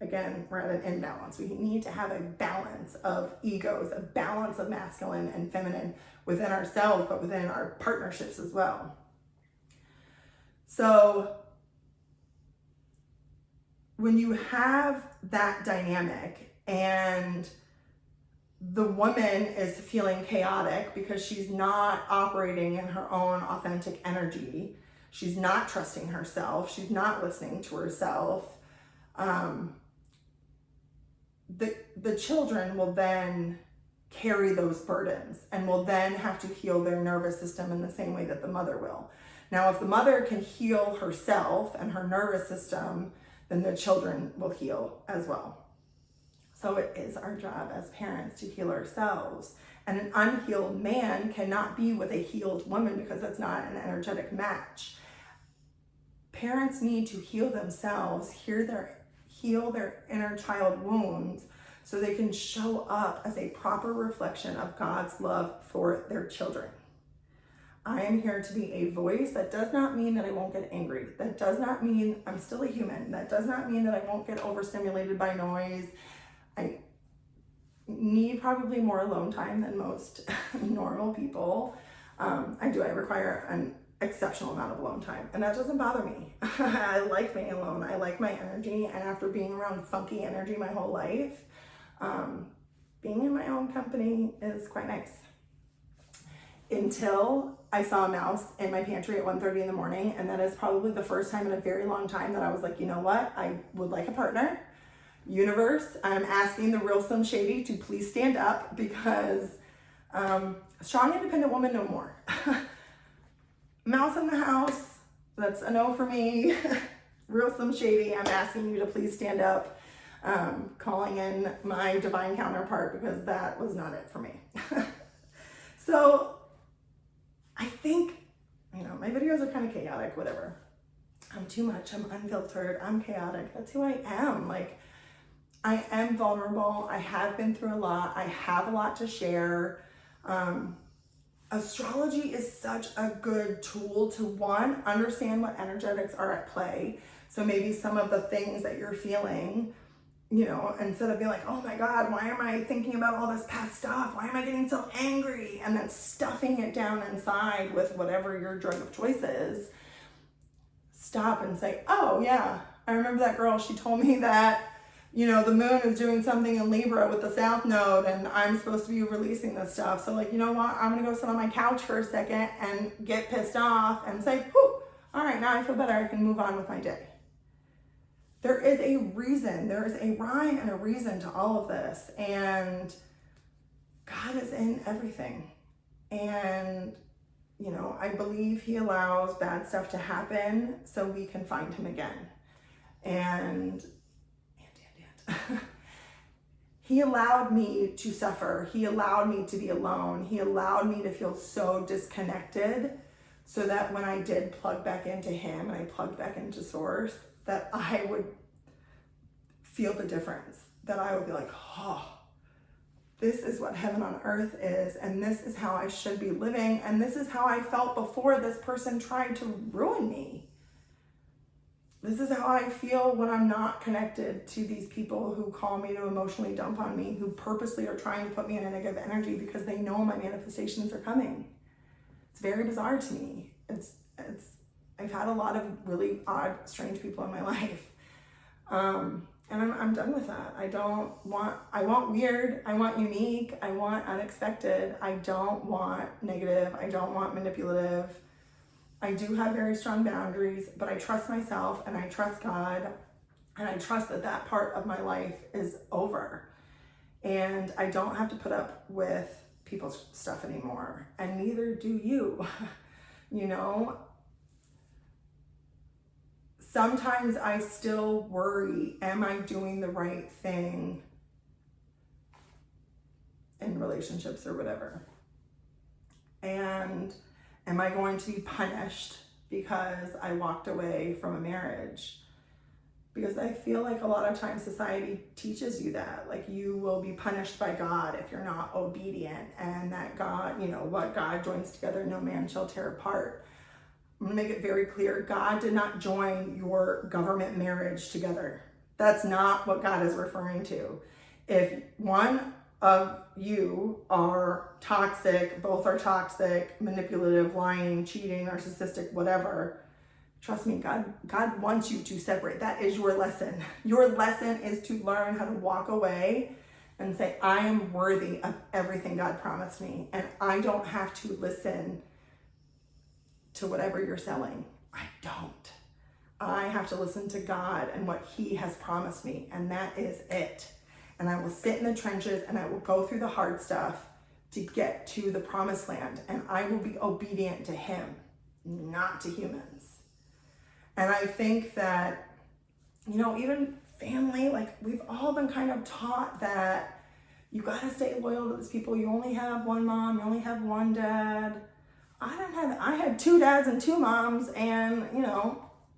Again, we're at an imbalance. We need to have a balance of egos, a balance of masculine and feminine within ourselves, but within our partnerships as well. So when you have that dynamic and the woman is feeling chaotic because she's not operating in her own authentic energy, she's not trusting herself, she's not listening to herself, the children will then carry those burdens and will then have to heal their nervous system in the same way that the mother will. Now, if the mother can heal herself and her nervous system, then the children will heal as well. So it is our job as parents to heal ourselves. And an unhealed man cannot be with a healed woman because that's not an energetic match. Parents need to heal themselves, heal their inner child wounds so they can show up as a proper reflection of God's love for their children. I am here to be a voice. That does not mean that I won't get angry. That does not mean I'm still a human. That does not mean that I won't get overstimulated by noise. need probably more alone time than most normal people. I require an exceptional amount of alone time, and that doesn't bother me. I like being alone. I like my energy, and after being around funky energy my whole life, being in my own company is quite nice. Until I saw a mouse in my pantry at 1:30 in the morning, and that is probably the first time in a very long time that I was like, you know what? I would like a partner. Universe, I'm asking the real Slim Shady to please stand up, because strong, independent woman no more. Mouse in the house, that's a no for me. Real Slim Shady, I'm asking you to please stand up. Calling in my divine counterpart, because that was not it for me. So I think, my videos are kind of chaotic, whatever. I'm too much, I'm unfiltered, I'm chaotic. That's who I am. Like, I am vulnerable. I have been through a lot. I have a lot to share. Astrology is such a good tool to, one, understand what energetics are at play. So maybe some of the things that you're feeling, instead of being like, oh my God, why am I thinking about all this past stuff? Why am I getting so angry? And then stuffing it down inside with whatever your drug of choice is. Stop and say, oh yeah, I remember that girl. She told me that, the moon is doing something in Libra with the South Node, and I'm supposed to be releasing this stuff. So like, you know what? I'm going to go sit on my couch for a second and get pissed off and say, whew, all right, now I feel better. I can move on with my day. There is a reason. There is a rhyme and a reason to all of this. And God is in everything. And, I believe he allows bad stuff to happen so we can find him again. And he allowed me to suffer. He allowed me to be alone. He allowed me to feel so disconnected, so that when I did plug back into him and I plugged back into source, that I would feel the difference. That I would be like, oh, this is what heaven on earth is, and this is how I should be living, and this is how I felt before this person tried to ruin me. This is how I feel when I'm not connected to these people who call me to emotionally dump on me, who purposely are trying to put me in a negative energy because they know my manifestations are coming. It's very bizarre to me. I've had a lot of really odd, strange people in my life. And I'm done with that. I want weird. I want unique. I want unexpected. I don't want negative. I don't want manipulative. I do have very strong boundaries, but I trust myself and I trust God, and I trust that that part of my life is over. And I don't have to put up with people's stuff anymore, and neither do you. Sometimes I still worry, am I doing the right thing in relationships or whatever? And am I going to be punished because I walked away from a marriage? Because I feel like a lot of times society teaches you that, like, you will be punished by God if you're not obedient, and that God, what God joins together, no man shall tear apart. I'm gonna make it very clear, God did not join your government marriage together. That's not what God is referring to. If one of you are toxic, both are toxic, manipulative, lying, cheating, narcissistic, whatever, trust me, God wants you to separate. That is your lesson. Your lesson is to learn how to walk away and say, I am worthy of everything God promised me, and I don't have to listen to whatever you're selling. I don't. I have to listen to God and what he has promised me, and that is it. And I will sit in the trenches and I will go through the hard stuff to get to the promised land, and I will be obedient to him, not to humans. And I think that, even family, like, we've all been kind of taught that you gotta stay loyal to these people. You only have one mom, you only have one dad. I had two dads and two moms, and,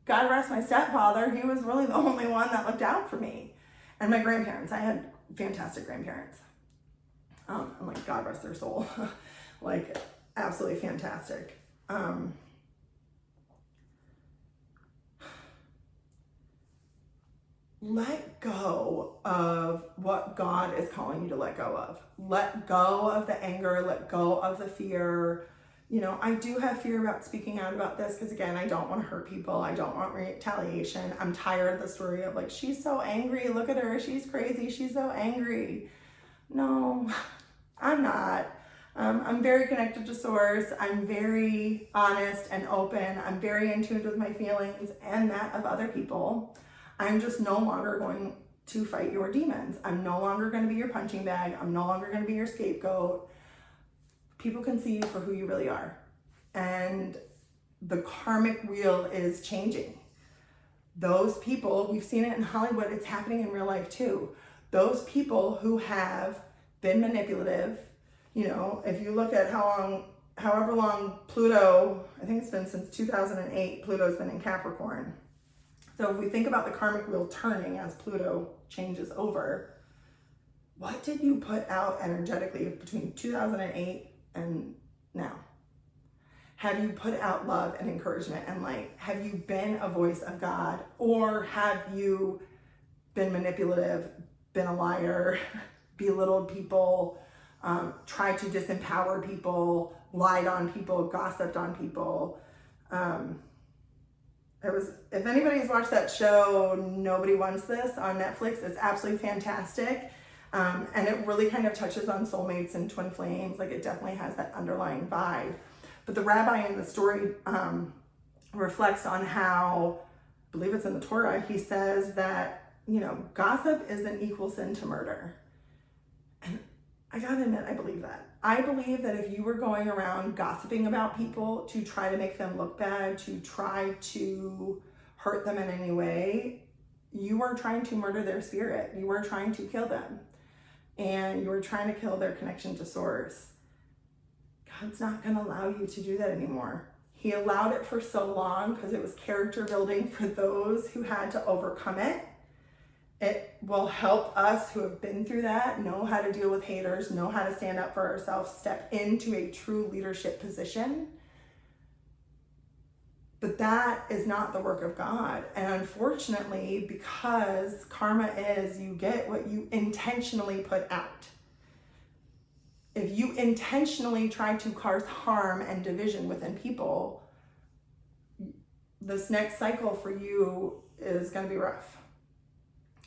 God rest my stepfather, he was really the only one that looked out for me. And my grandparents, I had fantastic grandparents. I'm like, God rest their soul. Like, absolutely fantastic. let go of what God is calling you to let go of. Let go of the anger, let go of the fear. You know, I do have fear about speaking out about this because, again, I don't want to hurt people. I don't want retaliation. I'm tired of the story of like, she's so angry. Look at her. She's crazy. She's so angry. No, I'm not. I'm very connected to source. I'm very honest and open. I'm very in tune with my feelings and that of other people. I'm just no longer going to fight your demons. I'm no longer going to be your punching bag. I'm no longer going to be your scapegoat. People can see you for who you really are. And the karmic wheel is changing. Those people, we've seen it in Hollywood, it's happening in real life too. Those people who have been manipulative, you know, if you look at however long Pluto, I think it's been since 2008, Pluto's been in Capricorn. So if we think about the karmic wheel turning as Pluto changes over, what did you put out energetically between 2008 and now? Have you put out love and encouragement and light? Have you been a voice of God? Or have you been manipulative, been a liar, belittled people, tried to disempower people, lied on people, gossiped on people? If anybody's watched that show, Nobody Wants This on Netflix, it's absolutely fantastic. And it really kind of touches on soulmates and twin flames. Like, it definitely has that underlying vibe. But the rabbi in the story reflects on how, I believe it's in the Torah, he says that, you know, gossip is an equal sin to murder. And I gotta admit, I believe that. I believe that if you were going around gossiping about people to try to make them look bad, to try to hurt them in any way, you are trying to murder their spirit. You are trying to kill them. And you are trying to kill their connection to source. God's not going to allow you to do that anymore. He allowed it for so long because it was character building for those who had to overcome it. It will help us who have been through that know how to deal with haters, know how to stand up for ourselves, step into a true leadership position. But that is not the work of God. And unfortunately, because karma is you get what you intentionally put out. If you intentionally try to cause harm and division within people, this next cycle for you is going to be rough.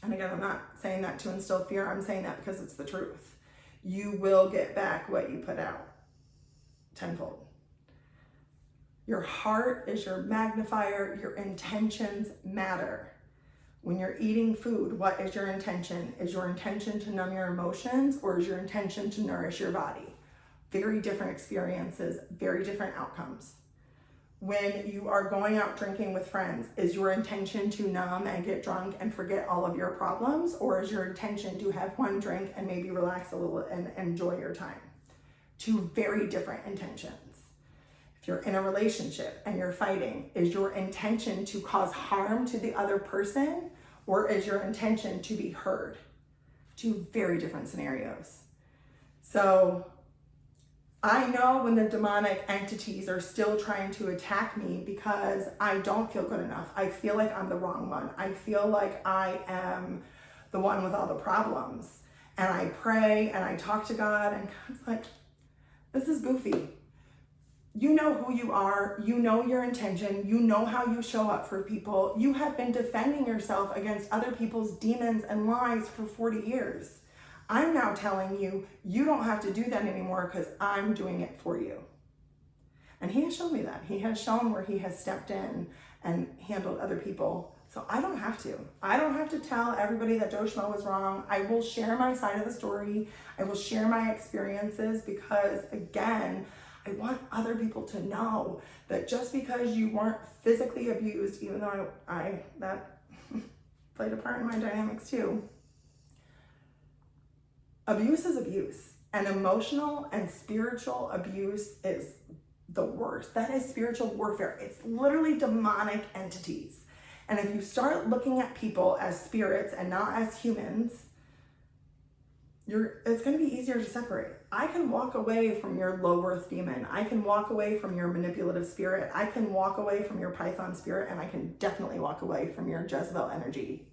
And again, I'm not saying that to instill fear. I'm saying that because it's the truth. You will get back what you put out tenfold. Your heart is your magnifier. Your intentions matter. When you're eating food, what is your intention? Is your intention to numb your emotions, or is your intention to nourish your body? Very different experiences, very different outcomes. When you are going out drinking with friends, is your intention to numb and get drunk and forget all of your problems, or is your intention to have one drink and maybe relax a little and enjoy your time? Two very different intentions. If you're in a relationship and you're fighting, is your intention to cause harm to the other person, or is your intention to be heard? Two very different scenarios. So I know when the demonic entities are still trying to attack me because I don't feel good enough. I feel like I'm the wrong one. I feel like I am the one with all the problems. And I pray and I talk to God, and God's like, this is goofy. You know who you are, you know your intention, you know how you show up for people. You have been defending yourself against other people's demons and lies for 40 years. I'm now telling you, you don't have to do that anymore because I'm doing it for you. And he has shown me that. He has shown where he has stepped in and handled other people. So I don't have to. I don't have to tell everybody that Joe Schmo was wrong. I will share my side of the story. I will share my experiences because, again, I want other people to know that just because you weren't physically abused, even though that played a part in my dynamics too, abuse is abuse, and emotional and spiritual abuse is the worst. That is spiritual warfare. It's literally demonic entities. And if you start looking at people as spirits and not as humans, it's going to be easier to separate. I can walk away from your low worth demon. I can walk away from your manipulative spirit. I can walk away from your Python spirit, and I can definitely walk away from your Jezebel energy.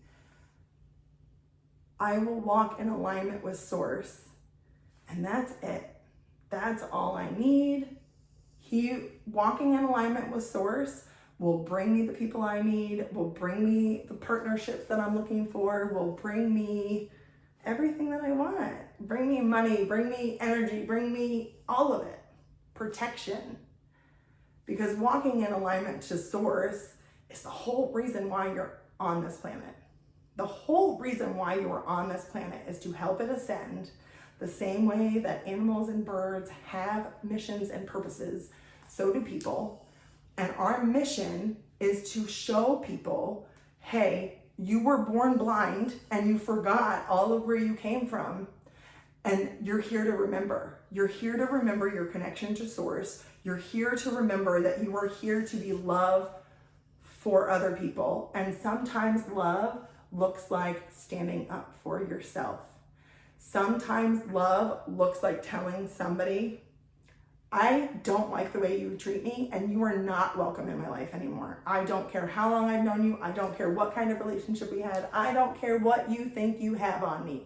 I will walk in alignment with source, and that's it. That's all I need. Walking in alignment with source will bring me the people I need, will bring me the partnerships that I'm looking for, will bring me everything that I want. Bring me money, bring me energy, bring me all of it. Protection. Because walking in alignment to source is the whole reason why you're on this planet. The whole reason why you are on this planet is to help it ascend, the same way that animals and birds have missions and purposes, so do people. And our mission is to show people, hey, you were born blind and you forgot all of where you came from. And you're here to remember. You're here to remember your connection to source. You're here to remember that you are here to be love for other people. And sometimes love looks like standing up for yourself. Sometimes love looks like telling somebody, I don't like the way you treat me and you are not welcome in my life anymore. I don't care how long I've known you. I don't care what kind of relationship we had. I don't care what you think you have on me.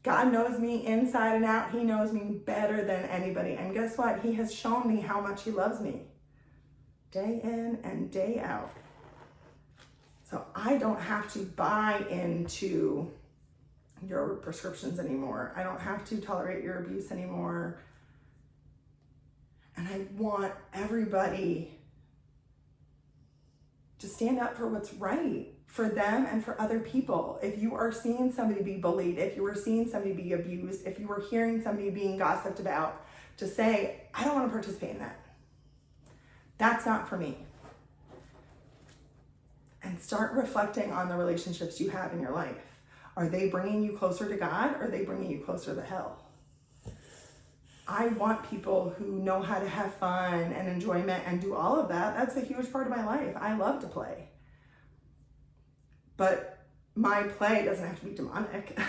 God knows me inside and out. He knows me better than anybody. And guess what? He has shown me how much he loves me day in and day out. So I don't have to buy into your prescriptions anymore. I don't have to tolerate your abuse anymore. And I want everybody to stand up for what's right for them and for other people. If you are seeing somebody be bullied, if you are seeing somebody be abused, if you are hearing somebody being gossiped about, to say, I don't want to participate in that. That's not for me. And start reflecting on the relationships you have in your life. Are they bringing you closer to God, or are they bringing you closer to hell? I want people who know how to have fun and enjoyment and do all of that. That's a huge part of my life. I love to play. But my play doesn't have to be demonic.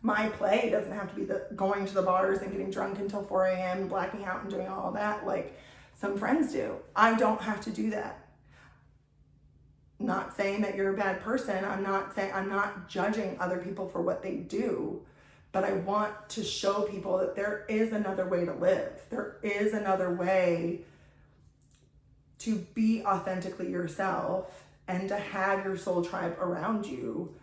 My play doesn't have to be going to the bars and getting drunk until 4 a.m., blacking out and doing all of that like some friends do. I don't have to do that. Not saying that you're a bad person. I'm not judging other people for what they do, but I want to show people that there is another way to live. There is another way to be authentically yourself and to have your soul tribe around you.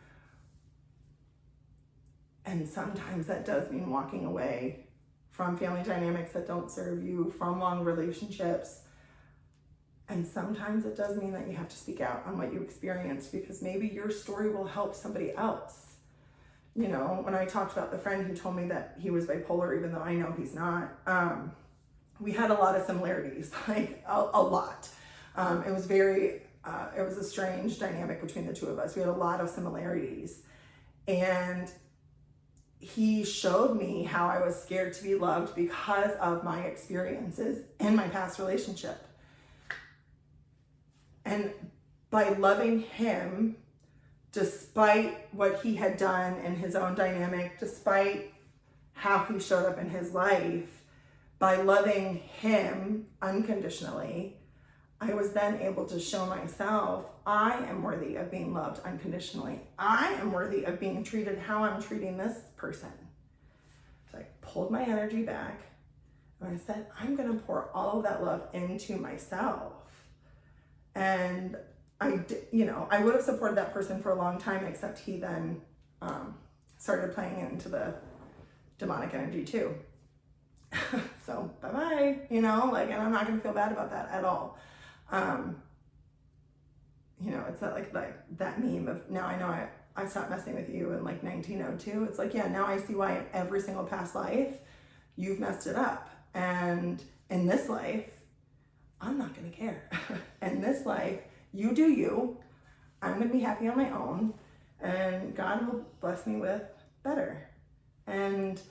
And sometimes that does mean walking away from family dynamics that don't serve you, from long relationships. And sometimes it does mean that you have to speak out on what you experienced, because maybe your story will help somebody else. You know, when I talked about the friend who told me that he was bipolar, even though I know he's not, we had a lot of similarities, like a lot. It was a strange dynamic between the two of us. We had a lot of similarities. And he showed me how I was scared to be loved because of my experiences in my past relationship. And by loving him, despite what he had done in his own dynamic, despite how he showed up in his life, by loving him unconditionally, I was then able to show myself, I am worthy of being loved unconditionally. I am worthy of being treated how I'm treating this person. So I pulled my energy back and I said, I'm going to pour all of that love into myself. And I would have supported that person for a long time, except he then started playing into the demonic energy too. So bye-bye, and I'm not going to feel bad about that at all. It's not like that meme of, now I know I stopped messing with you in 1902. It's like, yeah, now I see why in every single past life you've messed it up. And in this life, I'm not going to care. In this life, you do you. I'm going to be happy on my own, and God will bless me with better. And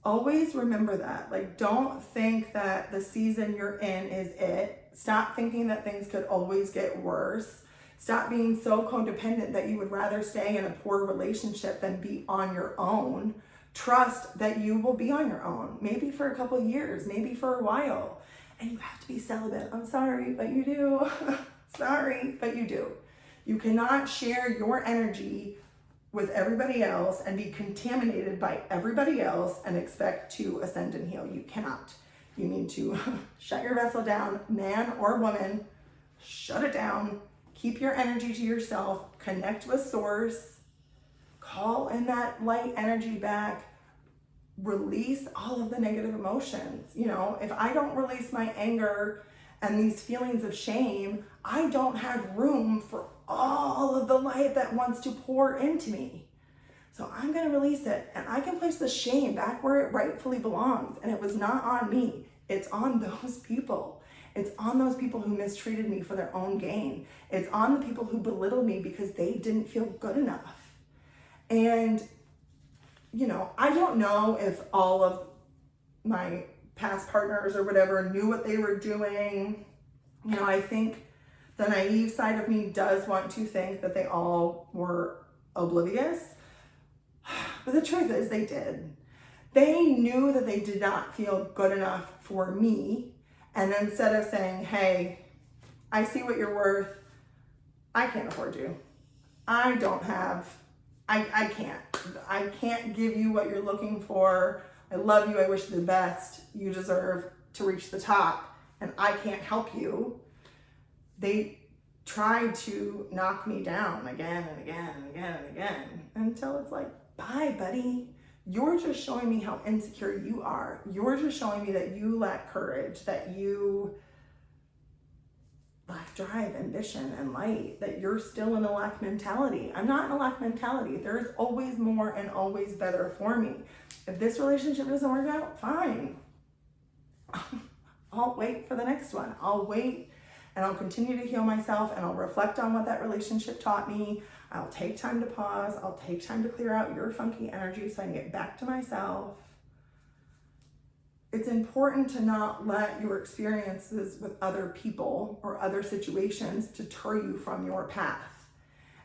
always remember that. Don't think that the season you're in is it. Stop thinking that things could always get worse. Stop being so codependent that you would rather stay in a poor relationship than be on your own. Trust that you will be on your own, maybe for a couple years, maybe for a while. And you have to be celibate. I'm sorry, but you do. Sorry, but you do. You cannot share your energy with everybody else and be contaminated by everybody else and expect to ascend and heal. You cannot. You need to shut your vessel down, man or woman, shut it down, keep your energy to yourself, connect with source, call in that light energy back, release all of the negative emotions. You know, if I don't release my anger and these feelings of shame, I don't have room for all of the light that wants to pour into me. So I'm going to release it, and I can place the shame back where it rightfully belongs. And it was not on me. It's on those people. It's on those people who mistreated me for their own gain. It's on the people who belittled me because they didn't feel good enough. And, you know, I don't know if all of my past partners or whatever knew what they were doing. You know, I think the naive side of me does want to think that they all were oblivious. But the truth is they did. They knew that they did not feel good enough for me. And instead of saying, hey, I see what you're worth, I can't afford you. I can't give you what you're looking for. I love you. I wish you the best. You deserve to reach the top, and I can't help you. They tried to knock me down again and again and again and again until it's like, bye, buddy. You're just showing me how insecure you are. You're just showing me that you lack courage, that you lack drive, ambition, and light, that you're still in a lack mentality. I'm not in a lack mentality. There's always more and always better for me. If this relationship doesn't work out, fine. I'll wait for the next one. I'll wait and I'll continue to heal myself, and I'll reflect on what that relationship taught me. I'll take time to pause. I'll take time to clear out your funky energy so I can get back to myself. It's important to not let your experiences with other people or other situations deter you from your path.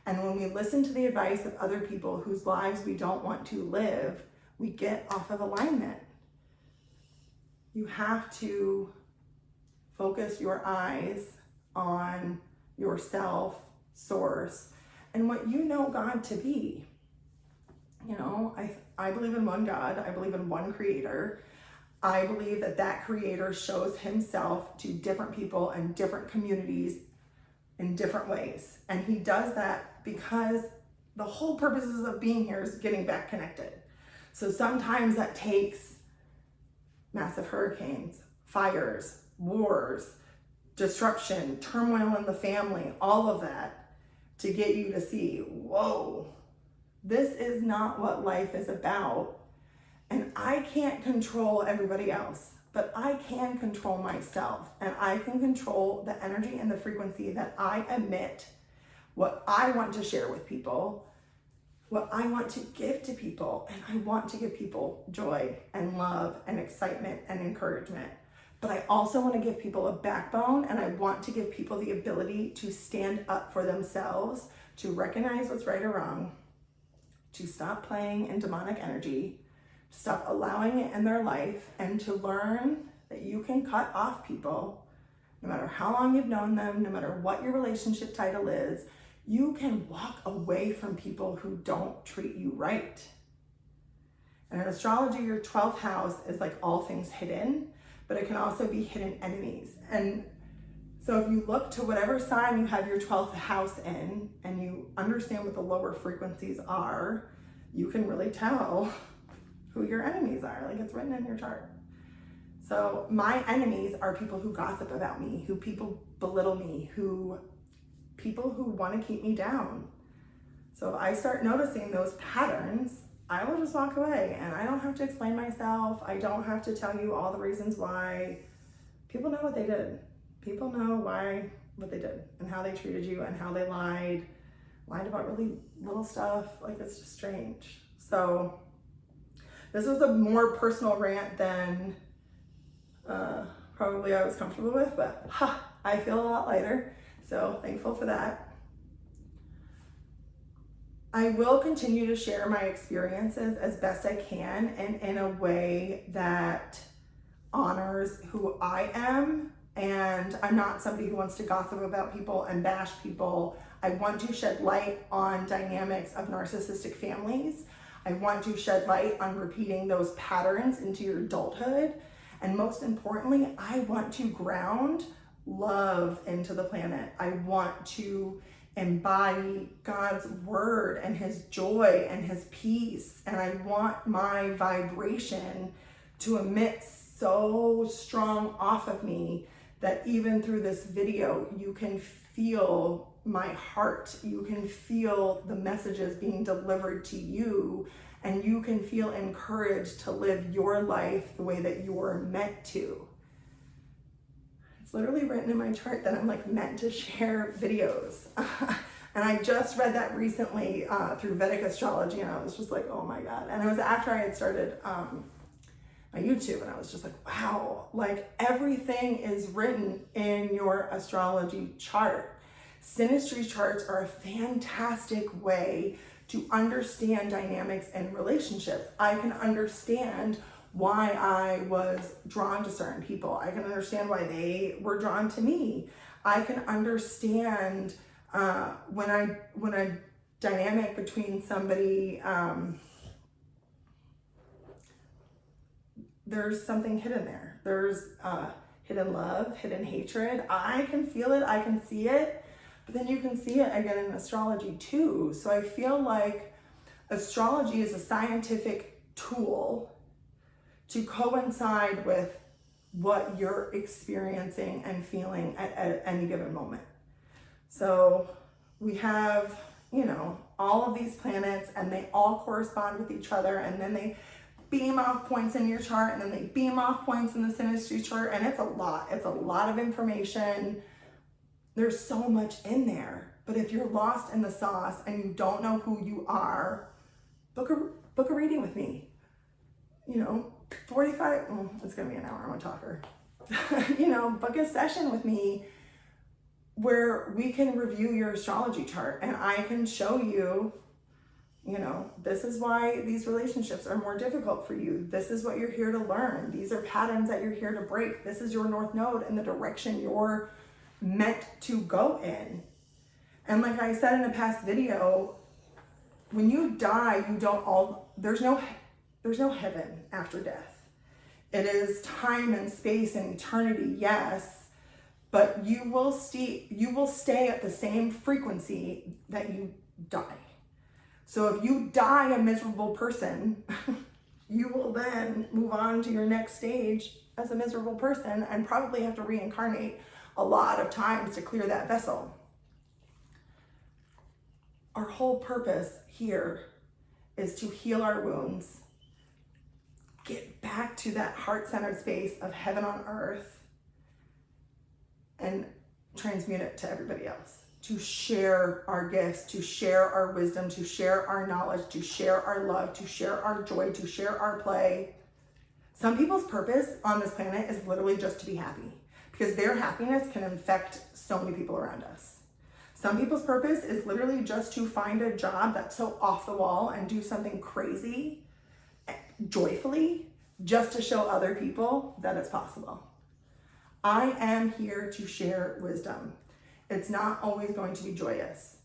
And when we listen to the advice of other people whose lives we don't want to live, we get off of alignment. You have to focus your eyes on yourself, source, and what you know God to be. You know, I believe in one God. I believe in one creator. I believe that that creator shows himself to different people and different communities in different ways. And he does that because the whole purposes of being here is getting back connected. So sometimes that takes massive hurricanes, fires, wars, disruption, turmoil in the family, all of that to get you to see, whoa, this is not what life is about. And I can't control everybody else, but I can control myself, and I can control the energy and the frequency that I emit, what I want to share with people, what I want to give to people. And I want to give people joy and love and excitement and encouragement. But I also want to give people a backbone, and I want to give people the ability to stand up for themselves, to recognize what's right or wrong, to stop playing in demonic energy, stop allowing it in their life, and to learn that you can cut off people, no matter how long you've known them, no matter what your relationship title is. You can walk away from people who don't treat you right. And in astrology, your 12th house is like all things hidden, but it can also be hidden enemies. And so if you look to whatever sign you have your 12th house in, and you understand what the lower frequencies are, you can really tell who your enemies are. Like, it's written in your chart. So my enemies are people who gossip about me, who people belittle me, people who want to keep me down. So if I start noticing those patterns, I will just walk away, and I don't have to explain myself. I don't have to tell you all the reasons why. People know what they did. People know what they did and how they treated you and how they lied about really little stuff. Like, it's just strange. So this was a more personal rant than probably I was comfortable with, but I feel a lot lighter. So thankful for that. I will continue to share my experiences as best I can, and in a way that honors who I am. And I'm not somebody who wants to gossip about people and bash people. I want to shed light on dynamics of narcissistic families. I want to shed light on repeating those patterns into your adulthood. And most importantly, I want to ground love into the planet. I want to embody God's word and his joy and his peace. And I want my vibration to emit so strong off of me that even through this video, you can feel my heart. You can feel the messages being delivered to you, and you can feel encouraged to live your life the way that you're meant to. It's literally written in my chart that I'm like meant to share videos. And I just read that recently through Vedic astrology, and I was just like, oh my God. And it was after I had started my YouTube, and I was just like, wow, like everything is written in your astrology chart. Synastry charts are a fantastic way to understand dynamics and relationships. I can understand why I was drawn to certain people. I can understand why they were drawn to me. I can understand when a dynamic between somebody, there's something hidden there. There's hidden love, hidden hatred. I can feel it, I can see it, but then you can see it again in astrology too. So I feel like astrology is a scientific tool to coincide with what you're experiencing and feeling at any given moment. So we have, you know, all of these planets, and they all correspond with each other, and then they beam off points in your chart, and then they beam off points in the synastry chart, and it's a lot of information. There's so much in there. But if you're lost in the sauce and you don't know who you are, book a reading with me. You know, 45, it's gonna be an hour, I'm a talker. You know, book a session with me where we can review your astrology chart, and I can show you, you know, this is why these relationships are more difficult for you. This is what you're here to learn. These are patterns that you're here to break. This is your North Node and the direction you're meant to go in. And like I said in a past video, when you die, there's no heaven after death. It is time and space and eternity, yes, but you will stay at the same frequency that you die. So if you die a miserable person, you will then move on to your next stage as a miserable person and probably have to reincarnate a lot of times to clear that vessel. Our whole purpose here is to heal our wounds, get back to that heart-centered space of heaven on earth, and transmute it to everybody else. To share our gifts, to share our wisdom, to share our knowledge, to share our love, to share our joy, to share our play. Some people's purpose on this planet is literally just to be happy, because their happiness can infect so many people around us. Some people's purpose is literally just to find a job that's so off the wall and do something crazy, joyfully, just to show other people that it's possible. I am here to share wisdom. It's not always going to be joyous.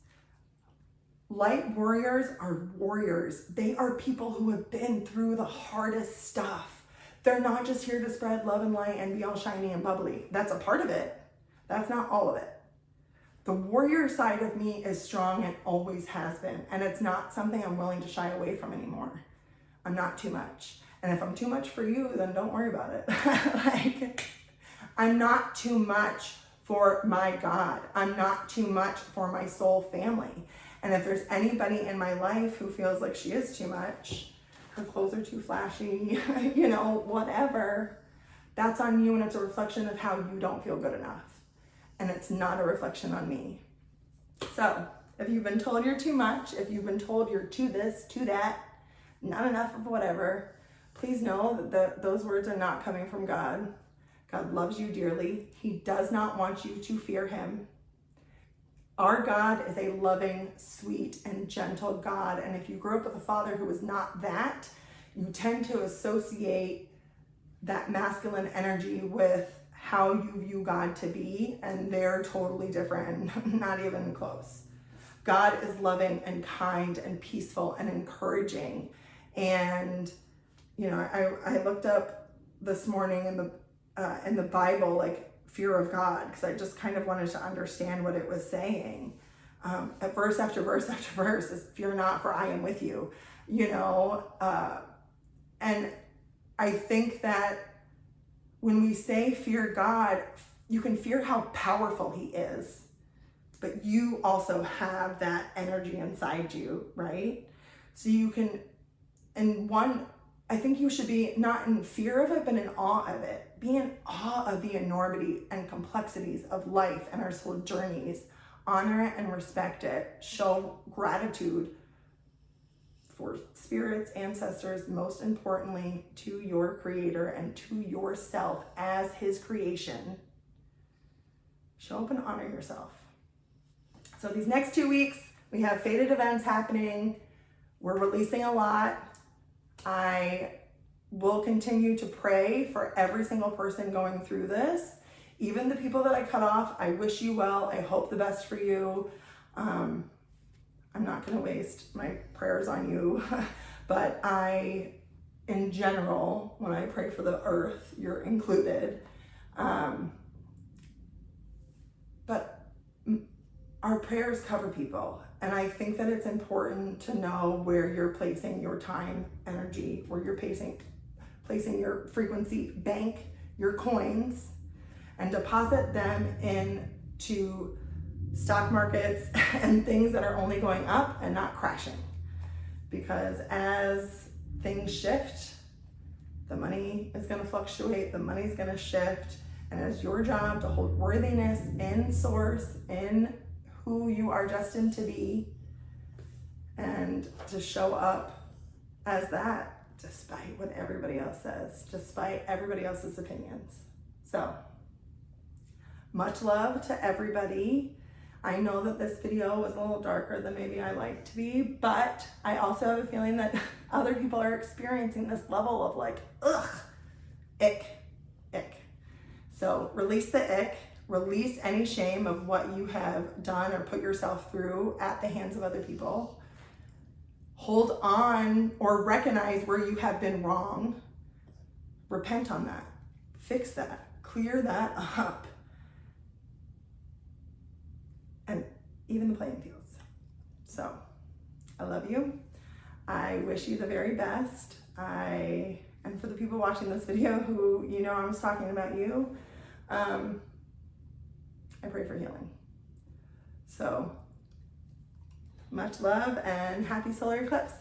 Light warriors are warriors. They are people who have been through the hardest stuff. They're not just here to spread love and light and be all shiny and bubbly. That's a part of it. That's not all of it. The warrior side of me is strong and always has been. And it's not something I'm willing to shy away from anymore. I'm not too much. And if I'm too much for you, then don't worry about it. I'm not too much for my God. I'm not too much for my soul family. And if there's anybody in my life who feels like she is too much, her clothes are too flashy, you know, whatever, that's on you, and it's a reflection of how you don't feel good enough. And it's not a reflection on me. So if you've been told you're too much, if you've been told you're too this, too that, not enough of whatever, please know that those words are not coming from God. God loves you dearly. He does not want you to fear him. Our God is a loving, sweet, and gentle God. And if you grew up with a father who was not that, you tend to associate that masculine energy with how you view God to be, and they're totally different and not even close. God is loving and kind and peaceful and encouraging. And, you know, I looked up this morning in the Bible, like fear of God, because I just kind of wanted to understand what it was saying. At verse after verse after verse is fear not, for I am with you, you know? And I think that when we say fear God, you can fear how powerful he is, but you also have that energy inside you, right? So you can, I think you should be not in fear of it, but in awe of it. Be in awe of the enormity and complexities of life and our soul journeys. Honor it and respect it. Show gratitude for spirits, ancestors, most importantly, to your creator and to yourself as his creation. Show up and honor yourself. So these next 2 weeks, we have fated events happening. We're releasing a lot. I will continue to pray for every single person going through this. Even the people that I cut off, I wish you well. I hope the best for you. I'm not going to waste my prayers on you, but in general, when I pray for the earth, you're included. But our prayers cover people. And I think that it's important to know where you're placing your time, energy, where you're placing your frequency, bank your coins, and deposit them into stock markets and things that are only going up and not crashing. Because as things shift, the money is going to fluctuate, the money's going to shift, and it's your job to hold worthiness in source, in who you are destined to be, and to show up as that despite what everybody else says, despite everybody else's opinions. So, much love to everybody. I know that this video was a little darker than maybe I like to be, but I also have a feeling that other people are experiencing this level of like, ugh, ick. So release the ick, release any shame of what you have done or put yourself through at the hands of other people. Hold on or recognize where you have been wrong. Repent on that, fix that, clear that up. And even the playing fields. So, I love you. I wish you the very best. And for the people watching this video who, you know, I was talking about you, I pray for healing. So, much love and happy solar eclipse.